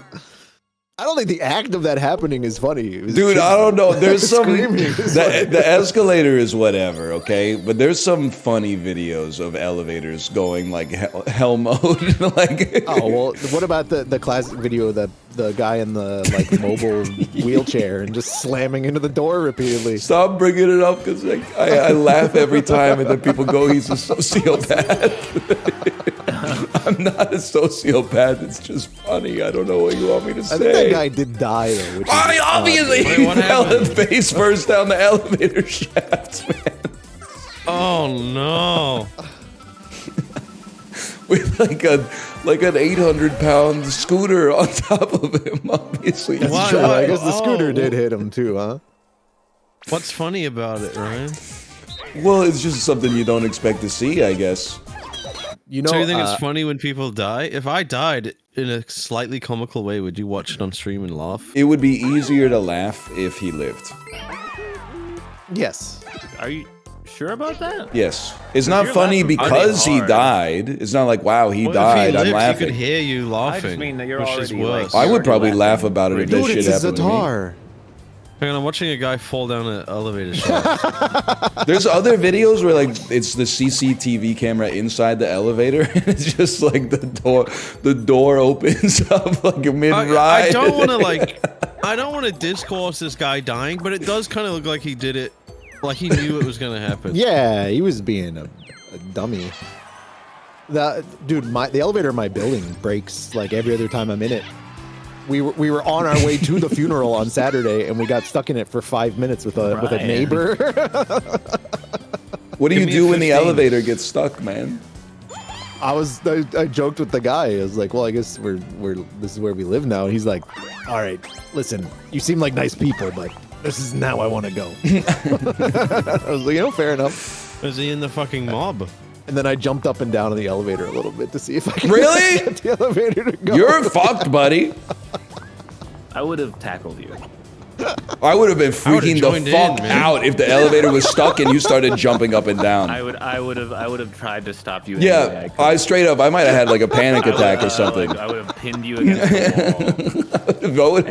I don't think the act of that happening is funny. It was Dude, just- I don't know. There's some Screaming is funny. the escalator is whatever, okay? But there's some funny videos of elevators going like hell mode, like. Oh well, what about the classic video of the guy in the like mobile wheelchair and just slamming into the door repeatedly? Stop bringing it up because like, I laugh every time, and then people go, "He's a sociopath." I'm not a sociopath. It's just funny. I don't know what you want me to I say. think that guy did die though. Which I is, obviously Wait, what fell happened? face first down the elevator shaft, man. Oh no. With like an 800-pound scooter on top of him, obviously. That's Why- true. why- I guess the scooter oh. did hit him too, huh? What's funny about it, Ryan? Well, it's just something you don't expect to see, I guess. You know, So you think it's funny when people die? If I died in a slightly comical way, would you watch it on stream and laugh? It would be easier to laugh if he lived. yes. Are you sure about that? Yes. It's not you're funny laughing because pretty he hard. died. It's not like, wow, he Well, died, if he I'm lived, he laughing. could hear you laughing. I just mean that you're which is already, like, worse. I would already probably laughing. laugh about it if that Dude, shit it's a happened to me. Zatar. Hang on, I'm watching a guy fall down an elevator shaft. There's other videos where like it's the CCTV camera inside the elevator, and it's just like the door opens up like mid-ride. I don't want to I don't want to discourse this guy dying, but it does kind of look like he did it, like he knew it was gonna happen. Yeah, he was being a dummy. Dude, the elevator in my building breaks like every other time I'm in it. We were on our way to the funeral on Saturday, and we got stuck in it for 5 minutes with a neighbor. What do you do when the elevator gets stuck, man? I joked with the guy. I was like, well, I guess this is where we live now. And he's like, all right, listen, you seem like nice people, but this is now I want to go. I was like, fair enough. Is he in the fucking mob? And then I jumped up and down in the elevator a little bit to see if I could really get the elevator to go. You're fucked, buddy. I would have tackled you. I would have been freaking the fuck out if the elevator was stuck and you started jumping up and down. I would have tried to stop you. Yeah, I straight up, I might have had like a panic attack or something. I would have pinned you against the wall.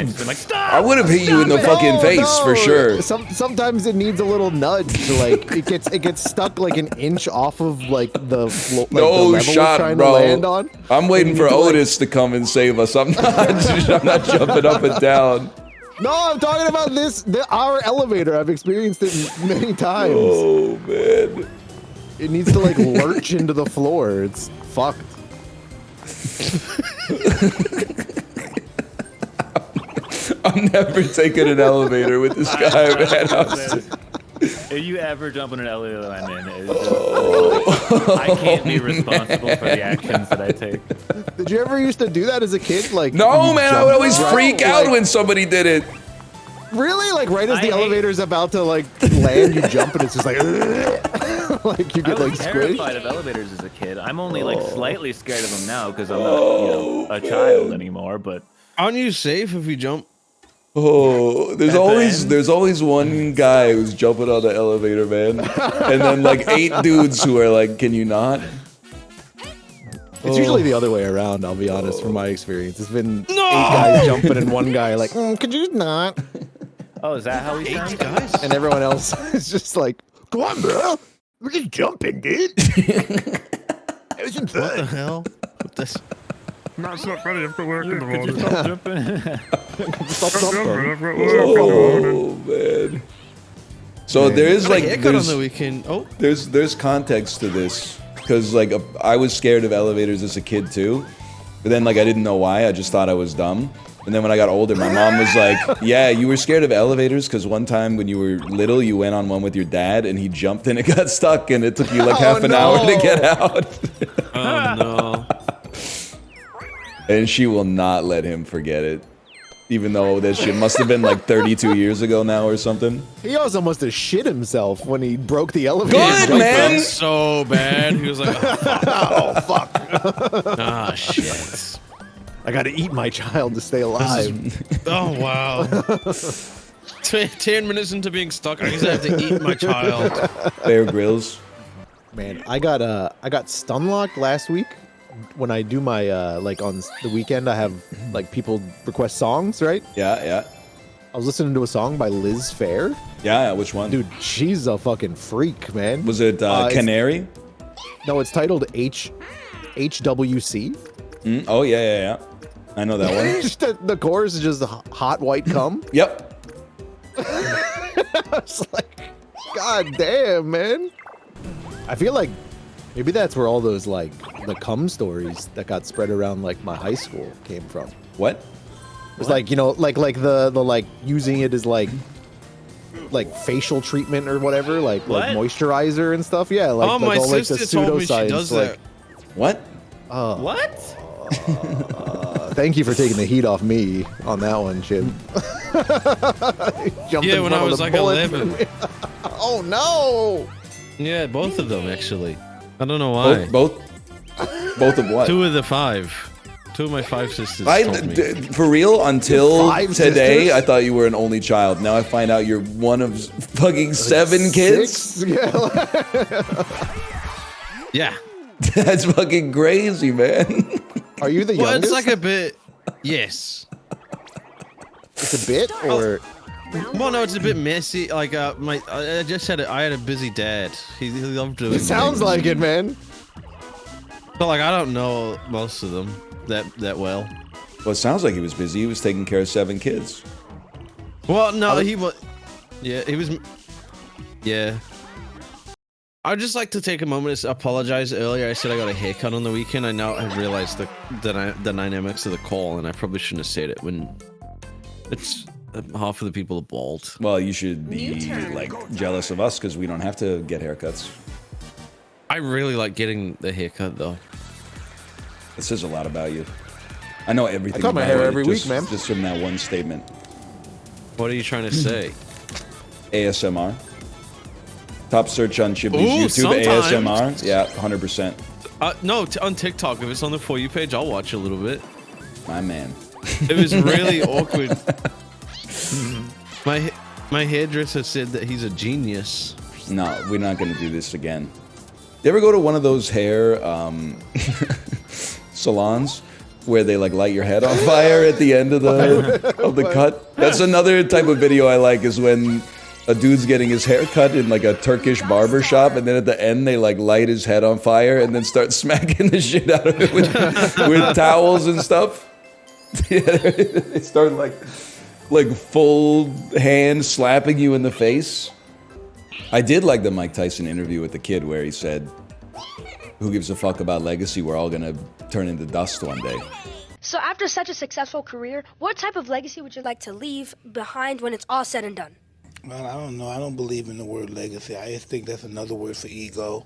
I would have hit you in the fucking face for sure. Sometimes it needs a little nudge to like it gets stuck like an inch off of like the like no the level shot, trying bro. to land on. I'm waiting for Otis to come and save us. I'm not jumping up and down. No, I'm talking about our elevator. I've experienced it many times. Oh man, it needs to like lurch into the floor. It's fucked. I'm never taking an elevator with this guy, man. If you ever jump in an elevator that I'm in, I can't be responsible for the actions that I take. Did you ever used to do that as a kid? Like, no, man, I would always freak out when somebody did it. Really? Like right as the elevator's about to like land, you jump and it's just like, like you get like squished. I was terrified of elevators as a kid. I'm only like slightly scared of them now because I'm not, a child anymore. But aren't you safe if you jump? Oh, there's always one guy who's jumping on the elevator, man, and then like 8 dudes who are like, "Can you not?" It's usually the other way around. I'll be honest, from my experience, it's been 8 guys jumping and one guy like, "Could you not?" Oh, is that how he sounds? Guys? And everyone else is just like, "Come on, bro, we're just jumping, dude." It was fun. What the hell? What this? No, it's not funny. I've got work in the Could you morning. stop jumping? Stop I've jumping. got work in the morning. Oh man. So there is like on the weekend. Oh, there's context to this because like I was scared of elevators as a kid too, but then like I didn't know why. I just thought I was dumb. And then when I got older, my mom was like, "Yeah, you were scared of elevators because one time when you were little, you went on one with your dad and he jumped and it got stuck and it took you like half an hour to get out." oh no. And she will not let him forget it. Even though that shit must have been like 32 years ago now or something. He also must have shit himself when he broke the elevator. Good, man! So bad. He was like, Oh, fuck. ah, shit. I gotta eat my child to stay alive. Oh, wow. 10 minutes into being stuck, I guess I have to eat my child. Bear Grylls. Man, I got stun locked last week. When I do my like on the weekend, I have like people request songs, right? Yeah. I was listening to a song by Liz Phair. Yeah, which one? Dude, she's a fucking freak, man. Was it Canary? No, it's titled HWC. Oh yeah. I know that one. The chorus is just hot white cum. Yep. I was like, God damn, man. I feel like maybe that's where all those like the cum stories that got spread around like my high school came from. What? It's like, like the like using it as like facial treatment or whatever, like moisturizer and stuff. Yeah, like, my all like the sister told me she pseudoscience. does like, that. What? What? Thank you for taking the heat off me on that one, Chib. Yeah, when I was like 11. Oh no! Yeah, both of them actually. I don't know why. Both of what? 2 of the 5. 2 of my 5 sisters told me. For real, until Five today, sisters? I thought you were an only child. Now I find out you're one of fucking 7 kids. 6? Yeah. Yeah. That's fucking crazy, man. Are you the Well, youngest? it's like a bit. Yes. It's a bit, or Well, no, it's a bit messy. Like, I just said it. I had a busy dad. He loved doing. It sounds things. like it, man. But like, I don't know most of them that well. Well, it sounds like he was busy. He was taking care of 7 kids. Well, no, he was. Yeah, he was. Yeah. I'd just like to take a moment to apologize. Earlier, I said I got a haircut on the weekend. I now have realized the dynamics of the call, and I probably shouldn't have said it when it's half of the people are bald. Well, you should be like jealous of us because we don't have to get haircuts. I really like getting the haircut though. It says a lot about you. I know everything. I cut my about hair it every week, man. Just from that one statement. What are you trying to say? ASMR. Top search on Chiblee's YouTube. Sometimes. ASMR. Yeah, 100%. No, on TikTok. If it's on the For You page, I'll watch a little bit. My man. It was really awkward. My hairdresser said that he's a genius. No, we're not going to do this again. You ever go to one of those hair salons where they like light your head on fire at the end of the cut? That's another type of video I like, is when a dude's getting his hair cut in like a Turkish barber shop, and then at the end they like light his head on fire and then start smacking the shit out of it with towels and stuff. Yeah, they start like full hand slapping you in the face. I did like the Mike Tyson interview with the kid where he said, "Who gives a fuck about legacy? We're all gonna turn into dust one day." So after such a successful career, what type of legacy would you like to leave behind when it's all said and done? Well, I don't know. I don't believe in the word legacy. I just think that's another word for ego.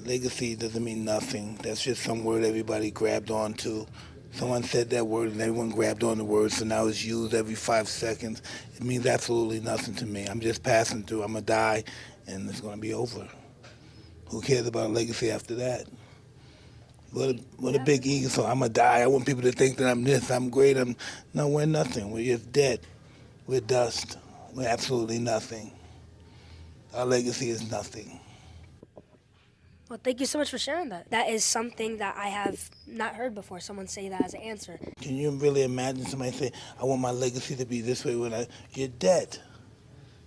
Legacy doesn't mean nothing. That's just some word everybody grabbed onto. Someone said that word and everyone grabbed on the word, so now it's used every 5 seconds. It means absolutely nothing to me. I'm just passing through. I'm going to die, and it's going to be over. Who cares about legacy after that? What a big ego. So I'm going to die. I want people to think that I'm this, I'm great. No, we're nothing. We're just dead. We're dust. We're absolutely nothing. Our legacy is nothing. Well, thank you so much for sharing that. That is something that I have not heard before, someone say that as an answer. Can you really imagine somebody say, I want my legacy to be this way when you're dead?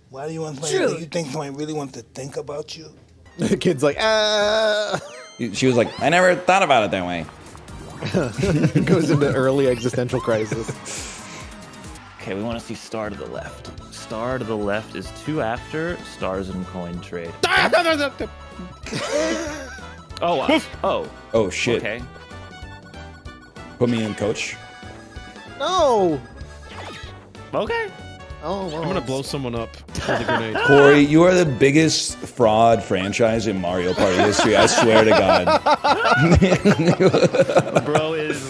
Why do you want somebody, you think somebody really wants to think about you? The kid's like, ah. She was like, I never thought about it that way. Goes into early existential crisis. Okay, we want to see star to the left. Star to the left is 2 after stars and coin trade. Oh, wow. Oh shit. Okay. Put me in, coach. No. Okay. Oh, well. I'm gonna blow someone up with a grenade. Kory, you are the biggest fraud franchise in Mario Party history. I swear to God. Bro is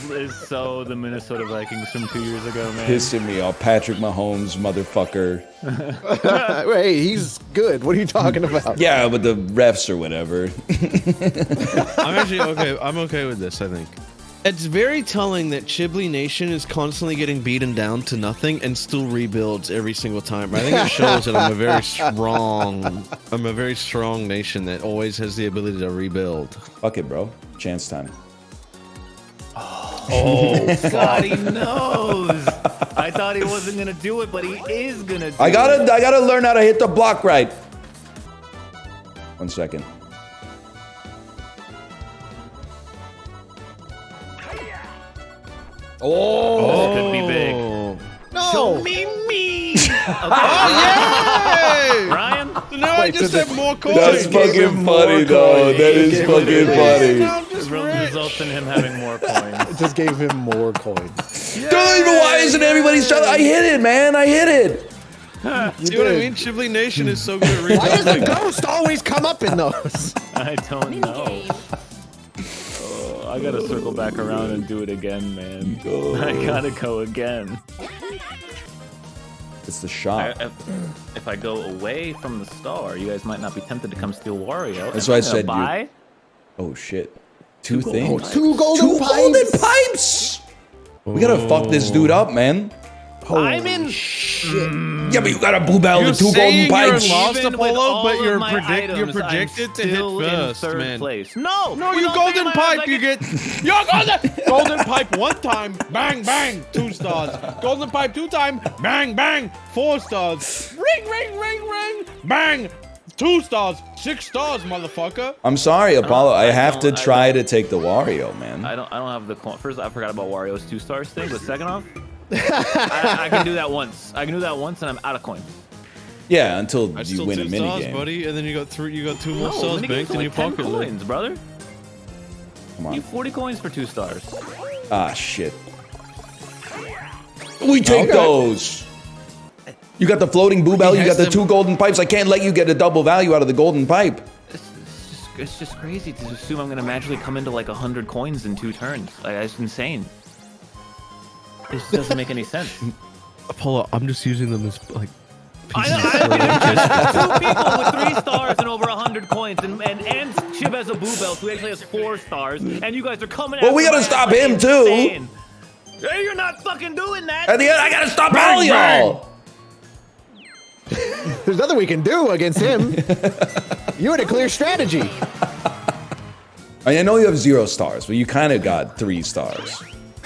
so the Minnesota Vikings from 2 years ago, man. Pissing me off. Patrick Mahomes, motherfucker. Hey, he's good. What are you talking about? Yeah, but the refs or whatever. I'm actually okay. I'm okay with this, I think. It's very telling that CHIBLEE Nation is constantly getting beaten down to nothing and still rebuilds every single time. I think it shows that I'm a very strong nation that always has the ability to rebuild. Fuck it, bro. Chance time. Oh, God, he knows. I thought he wasn't gonna do it, but he is gonna do it. I gotta learn how to hit the block right. 1 second. Oh, this could be big. No. Show me me. Okay. Oh, yay! Ryan? So now I just have more coins. That's fucking funny, though. That is fucking funny. It results in him having more coins. It just gave him more coins. Don't even why isn't everybody's trying? I hit it, man. I hit it. See what I mean? CHIBLEE Nation is so good at Why does the rebuilding. ghost always come up in those? I don't know. Oh, I gotta circle back around and do it again, man. I gotta go again. It's the shot. If I go away from the star, you guys might not be tempted to come steal Wario. That's why I said buy. Oh shit. Two things. Two golden pipes. We gotta fuck this dude up, man. I'm in. Yeah, but you got a Boobell and 2 golden pipes. You're lost, Even with Apollo, all but of you're, my items, you're predicted I'm to hit still in first, third man. place. No, No, with you all three of golden my pipe, items, you get. You're golden pipe 1 time, bang bang, 2 stars. Golden pipe 2 time, bang bang, 4 stars. Ring ring ring ring, bang, 2 stars, 6 stars, motherfucker. I'm sorry, Apollo. I have to don't- I try don't- to take the Wario, man. I don't have the coin. First, I forgot about Wario's 2 stars thing, but second off, I can do that once. I can do that once, and I'm out of coins. Yeah, until I you still win a 2 mini stars, game. buddy, and then you got 2 more No, stars minigames banked are in your like 10 pocket. coins, brother. Come You on. have 40 coins for 2 stars. Ah, shit. We take those. You got the floating Boobell. You got the 2 golden pipes. I can't let you get a double value out of the golden pipe. It's just crazy to assume I'm gonna magically come into like 100 coins in 2 turns. Like, that's insane. It just doesn't make any sense. Apollo, I'm just using them as like. I know, 2 people with 3 stars and over 100 coins, and Chib has a Boobell, who actually has 4 stars, and you guys are coming. Well, we after gotta my stop ass like him, too. insane. Hey, you're not fucking doing that. At the end, I gotta stop all y'all. There's nothing we can do against him. You had a clear strategy. I know you have 0 stars, but you kind of got 3 stars.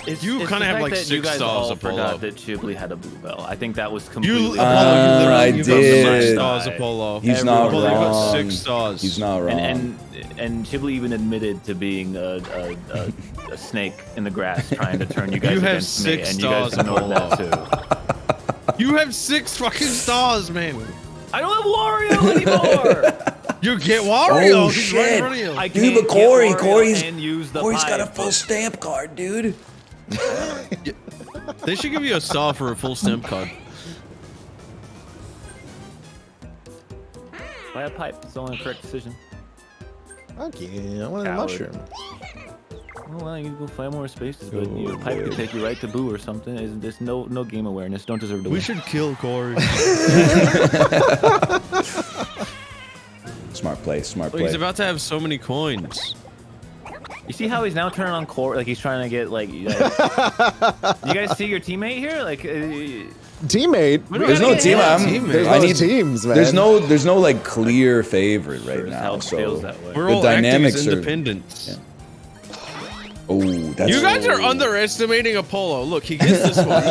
You It's kind the of have fact like that 6 you guys stars, all Apollo. forgot that CHIBLEE had a Boobell. I think that was completely. I you got 6 did. stars, Apollo. He's not Apollo, you got wrong. 6 stars. He's not wrong. And CHIBLEE even admitted to being a snake in the grass trying to turn you guys You have against me, 6 and you guys stars, ignored that Apollo. too. You have 6 fucking stars, man. I don't have Wario anymore. You get Wario. Oh, He's shit. right in front of you. I Dude, can't but get Kory, Wario Kory's and use the got a pipe. full stamp card, dude. They should give you a star for a full stamp card. Buy a pipe. It's the only correct decision. Okay, I want a Coward. mushroom. Well, you go find more spaces, but your pipe could take you right to Boo or something. There's no game awareness. Don't deserve to We win. should kill Kory. Smart play, smart Look, play. he's about to have so many coins. You see how he's now turning on Kory? Like he's trying to get like. You guys see your teammate here? Like. Teammate? There's no team. There's I no need teams, man. There's no like clear favorite right now. So We're the all dynamics acting as are. independents. Yeah. Oh, that's. You guys are underestimating Apollo. Look, he gets this one.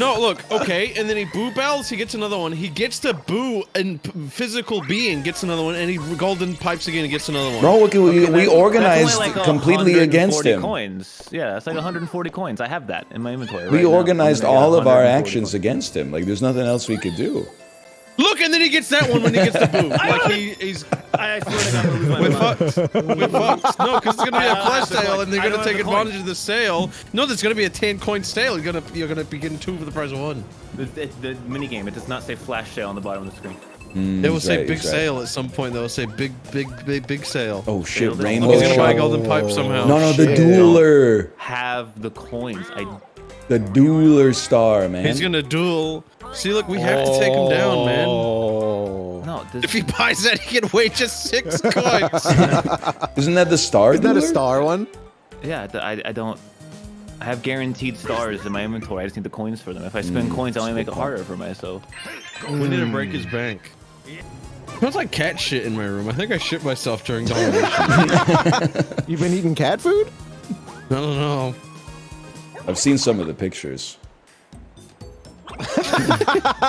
No, look, okay, and then he boo bells, he gets another one. He gets to boo and physical being gets another one, and he golden pipes again and gets another one. Bro, we organized that's only like completely against 140 him. Coins. Yeah, that's like 140 coins. I have that in my inventory. We right now. organized I'm gonna all get of our 140 actions against him. Like, there's nothing else we could do. Look, and then he gets that one when he gets the boo. Like he's. I swear to God, I'm losing my We're mind. fucked. We're fucked. No, because it's gonna be a flash the sale, coin. and they're I gonna don't take have the coin. advantage of the sale. No, there's gonna be a 10-coin sale. You're gonna be getting 2 for the price of 1. The mini game. It does not say flash sale on the bottom of the screen. They will He's say right, big he's right. sale at some point. They'll say big sale. Oh shit, Look, rainbow. He's gonna buy a shot. golden pipe somehow. No, the shit. dueler. Have the coins. The dueler star, man. He's gonna duel. See, look, we have to take him down, man. No. If he buys that, he can wait just 6 coins. Isn't that the star? Isn't that a dueler? star one? Yeah, I don't. I have guaranteed stars in my inventory. I just need the coins for them. If I spend coins, I only make it harder for myself. We need to break his bank. Smells like cat shit in my room. I think I shit myself during domination. You've been eating cat food? I don't know. I've seen some of the pictures.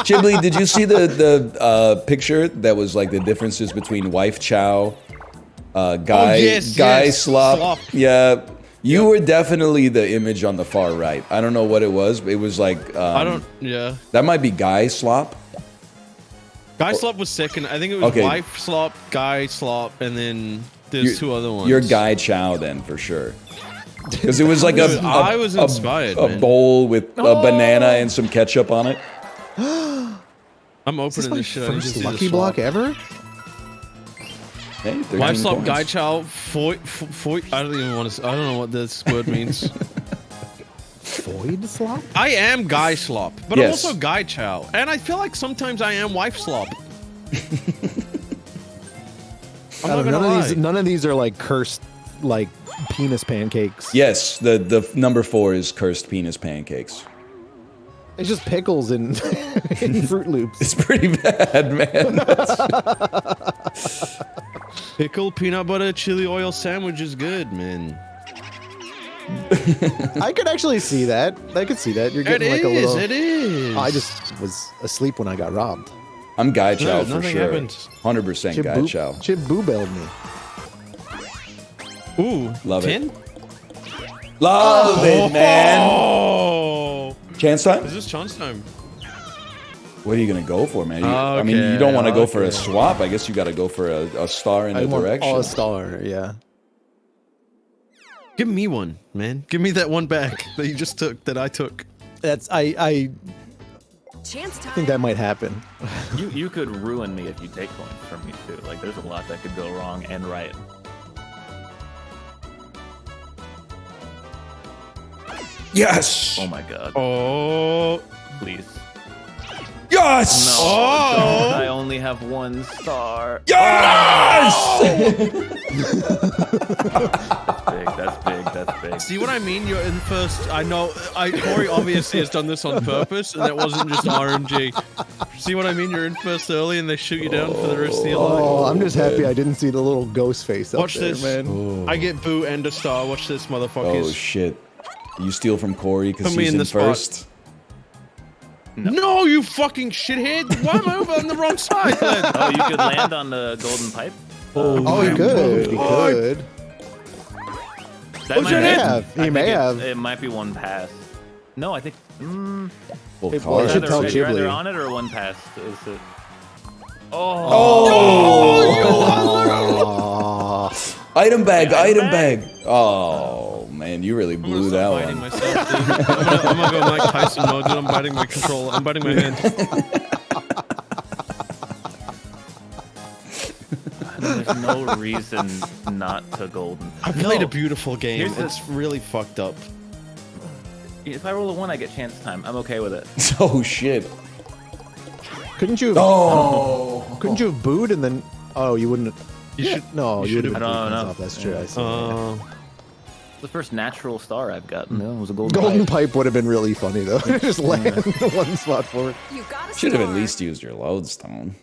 CHIBLEE, did you see the picture that was like the differences between wife chow, guy yes. slop? Yeah, you were definitely the image on the far right. I don't know what it was, but it was like Yeah. that might be guy slop. Guy slop was second. I think it was Okay. wife slop, guy slop, and then there's You're- 2 other ones. You're guy chow then for sure. Because it was like Dude, I was inspired, a man. bowl with a banana and some ketchup on it. I'm Is this opening my this shit. I need to first see the lucky slop. block ever? Hey, 13 Wife slop, coins. guy chow, foy. I don't even want to. I don't know what this word means. Void slop? I am guy slop, but Yes. I'm also guy chow, and I feel like sometimes I am wife slop. I'm not gonna lie. None of these are like cursed, like penis pancakes. Yes, the number 4 is cursed penis pancakes. It's just pickles and in Fruit Loops. It's pretty bad, man. Pickle peanut butter chili oil sandwich is good, man. I could actually see that. I could see that. You're getting like a little. It is. I just was asleep when I got robbed. I'm guychow No, for nothing sure. happened. 100% guychow. Chib boo-belled me. Ooh, Love 10? it. Love it, man. Oh. Chance time? Is this chance time? What are you gonna go for, man? I mean, you don't want to go for a okay. swap. I guess you got to go for a star in I a want direction. a star, yeah. Give me one, man. Give me that one back that you just took, that I took. That's I Chance time. think that might happen. You could ruin me if you take coins from me too. Like there's a lot that could go wrong and right. Yes. Oh my god. Oh. Please. Yes. No. Oh. I only have one star. Yes. That's big. That's big. See what I mean? You're in first. I know. Kory obviously has done this on purpose, and that wasn't just RNG. See what I mean? You're in first early, and they shoot you down for the rest of your life. Oh, I'm just happy I didn't see the little ghost face up Watch there, this, man. I get boo and a star. Watch this, motherfuckers. Oh shit. You steal from Kory because Put me he's in in the spot. first. No, you fucking shithead! Why am I over on the wrong side then? Oh, you could land on the golden pipe. Oh, he could. He could. That What's your name? He may have. It might be one pass. No, I think. Full It card. should tell You're either Ghibli. on it or one pass. Is it? Oh. Item bag. Yeah, Item item bag. Oh man, you really blew that biting one. myself, dude. I'm gonna go Mike Tyson mode, dude. I'm biting my controller. I'm biting my hand. There's no reason not to golden. I played a beautiful game. Here's the- It's really fucked up. If I roll a 1, I get chance time. I'm okay with it. Oh shit. Couldn't you? Oh. Couldn't you have booed and then? Oh, you wouldn't. You should. No, you would have. I don't know. That's true. I see. The first natural star I've gotten though was a golden. Golden pipe. pipe would have been really funny though. Just land one spot forward. You got a Should have at star. least used your lodestone.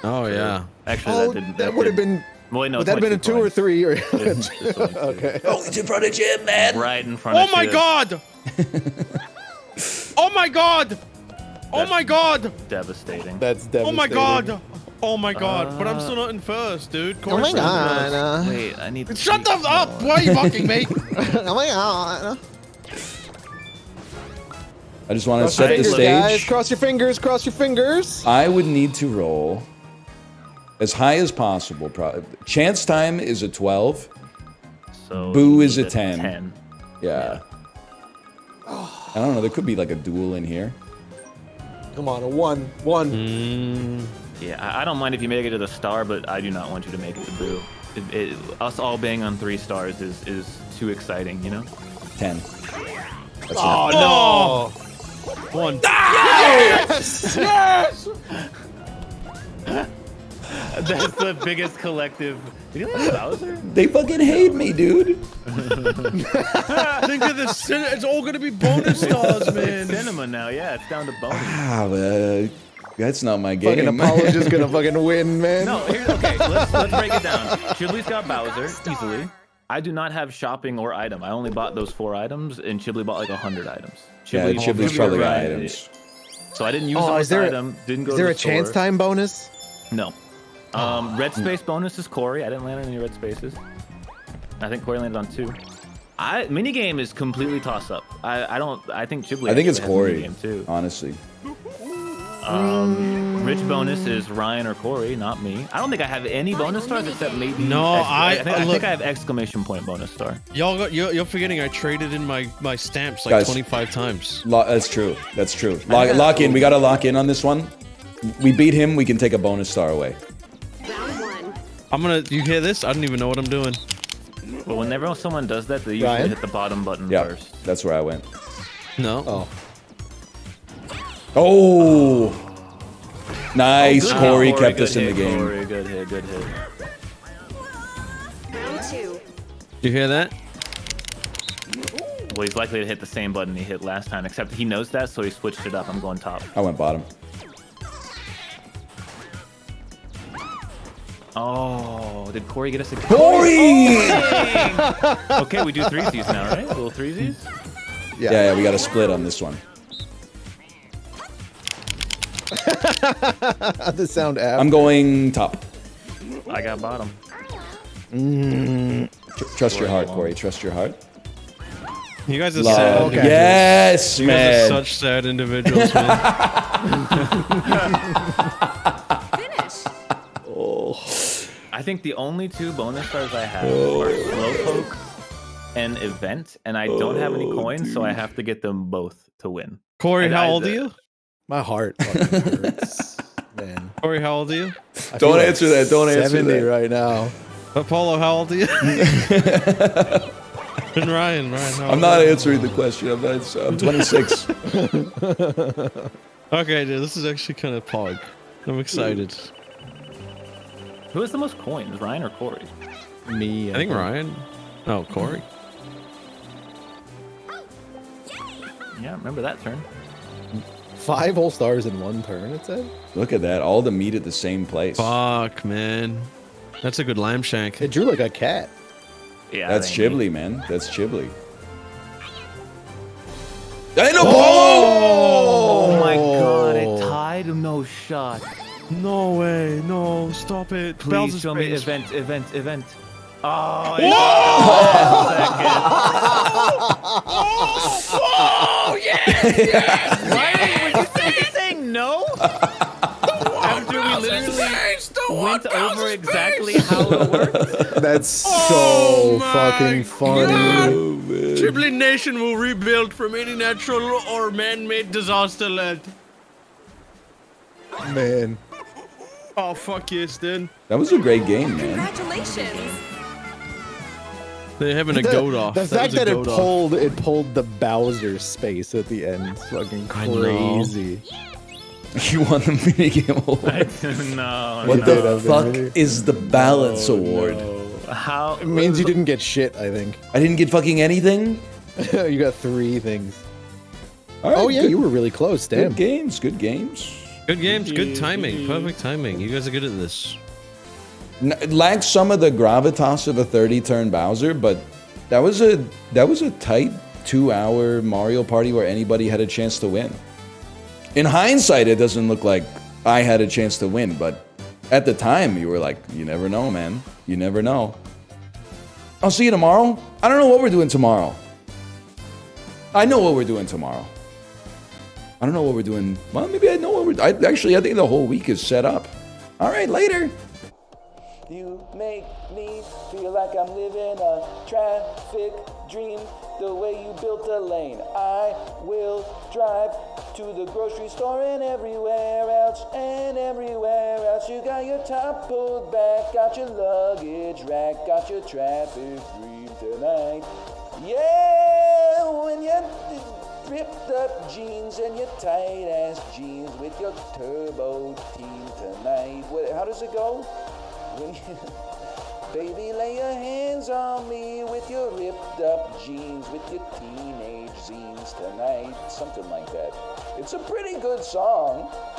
Oh yeah. Actually, Oh, that didn't. that would have been. Well, wait, no, Would that have been a 2 or 3 or? It's only 2. Okay. Oh, it's in front of Jim, man. Right in front Oh of my Chib. god! Oh my god! Oh my god! Devastating. That's devastating. Oh my god! Oh my god! But I'm still not in first, dude. Oh my Kory's not in god. Wait, I need to first. Shut see- the up! Why are you fucking me? Oh my god. I just want to Cross your set the fingers, stage. guys. Cross your fingers. Cross your fingers. I would need to roll as high as possible. Probably. Chance time is a 12. So Boo is a need 10. Yeah. I don't know. There could be like a duel in here. Come on, a 1. Yeah, I don't mind if you make it to the star, but I do not want you to make it to Boo. Us all being on 3 stars is too exciting, you know? 10. That's Oh enough. no! 1. Yes! Yes! That's the biggest collective. Did you like Bowser? They fucking hate me, dude. Think of this. It's all gonna be bonus stars, man. Cinema now, yeah, it's down to bonus. Ah, that's not my Fucking game. Apollo's just gonna fucking win, man. No, okay, let's break it down. Chiblee's got Bowser, easily. I do not have shopping or item. I only bought those 4 items, and Chiblee bought like 100 items. Yeah, Chiblee's probably got right. items. So I didn't use Oh, the is there item, didn't go Is to there the a chance store. time bonus? No. Red space bonus is Kory. I didn't land on any red spaces. I think Kory landed on 2. Minigame is completely toss up. I think Chiblee. I think it's actually has a Kory, minigame too. honestly. Rich bonus is Ryan or Kory, not me. I don't think I have any bonus stars except maybe. No, I think look- I have exclamation point bonus star. You're forgetting I traded in my stamps like Guys. 25 times. That's true. That's true. Lock in. We gotta lock in on this one. We beat him. We can take a bonus star away. I'm gonna. You hear this? I don't even know what I'm doing. But whenever someone does that, they usually Ryan? hit the bottom button Yeah, first. that's where I went. No. Oh. Oh, nice. Good hit, Kory kept good us in the hit, game. Kory, good hit, good hit. You hear that? Well, he's likely to hit the same button he hit last time, except he knows that, so he switched it up. I'm going top. I went bottom. Oh, did Kory get us a Kory! Okay, we do threesies now, right? Little threesies? Yeah, we got to split on this one. The sound app. I'm going top. I got bottom. Trust your heart, Kory. Trust your heart. You guys are Love. sad. Okay. Yes, you man. guys are such sad individuals, man. Finish. I think the only 2 bonus stars I have are Slowpoke and Event, and I don't have any coins, so I have to get them both to win. Kory, And how I- old are you? My heart fucking hurts, man. Kory, how old are you? I Don't feel like answer that. Don't answer 70 that. right now. Apollo, how old are you? And Ryan, how old I'm not answering the question. I'm 26. Okay, dude, this is actually kind of pog. I'm excited. Who has the most coins, Ryan or Kory? Me. I think Ryan. Oh, Kory. Yeah, remember that turn. 5 whole stars in 1 turn, it said? Look at that. All the meat at the same place. Fuck, man. That's a good lamb shank. It drew like a cat. Yeah, That's they ain't CHIBLEE, man. That's CHIBLEE. And a ball! Oh my god, it tied him, no shot. No way. No, stop it. Please Bowser's show me face. event. Oh, Ryan, was you saying no? After we literally went over exactly how it works? That's so fucking funny. CHIBLEE Nation will rebuild from any natural or man-made disaster, lad. Man. Oh, fuck yes, dude. That was a great game, man. Congratulations. They're having a goat off. The fact was a that goat off. it pulled the Bowser space at the end. It's fucking I know. crazy. You won the minigame award. No. What You the did have the fuck mini- is the balance award? How? It means you didn't get shit, I think. I didn't get fucking anything? You got 3 things. All right, Oh yeah, good- you were really close, damn. Good games, good games. Good games, good timing, perfect timing. You guys are good at this. Lacks some of the gravitas of a 30-turn Bowser, but that was a tight 2-hour Mario Party where anybody had a chance to win. In hindsight, it doesn't look like I had a chance to win, but at the time, you were like, you never know, man. You never know. I'll see you tomorrow. I don't know what we're doing tomorrow. I know what we're doing tomorrow. I don't know what we're doing. Well, maybe I know what we're... I think the whole week is set up. All right, later. You make me feel like I'm living a traffic dream. The way you built a lane, I will drive to the grocery store and everywhere else. You got your top pulled back, got your luggage rack, got your traffic dream tonight. Yeah, when you ripped up jeans and your tight ass jeans with your turbo team tonight. How does it go? When you, baby, lay your hands on me with your ripped up jeans, with your teenage zines tonight. Something like that. It's a pretty good song.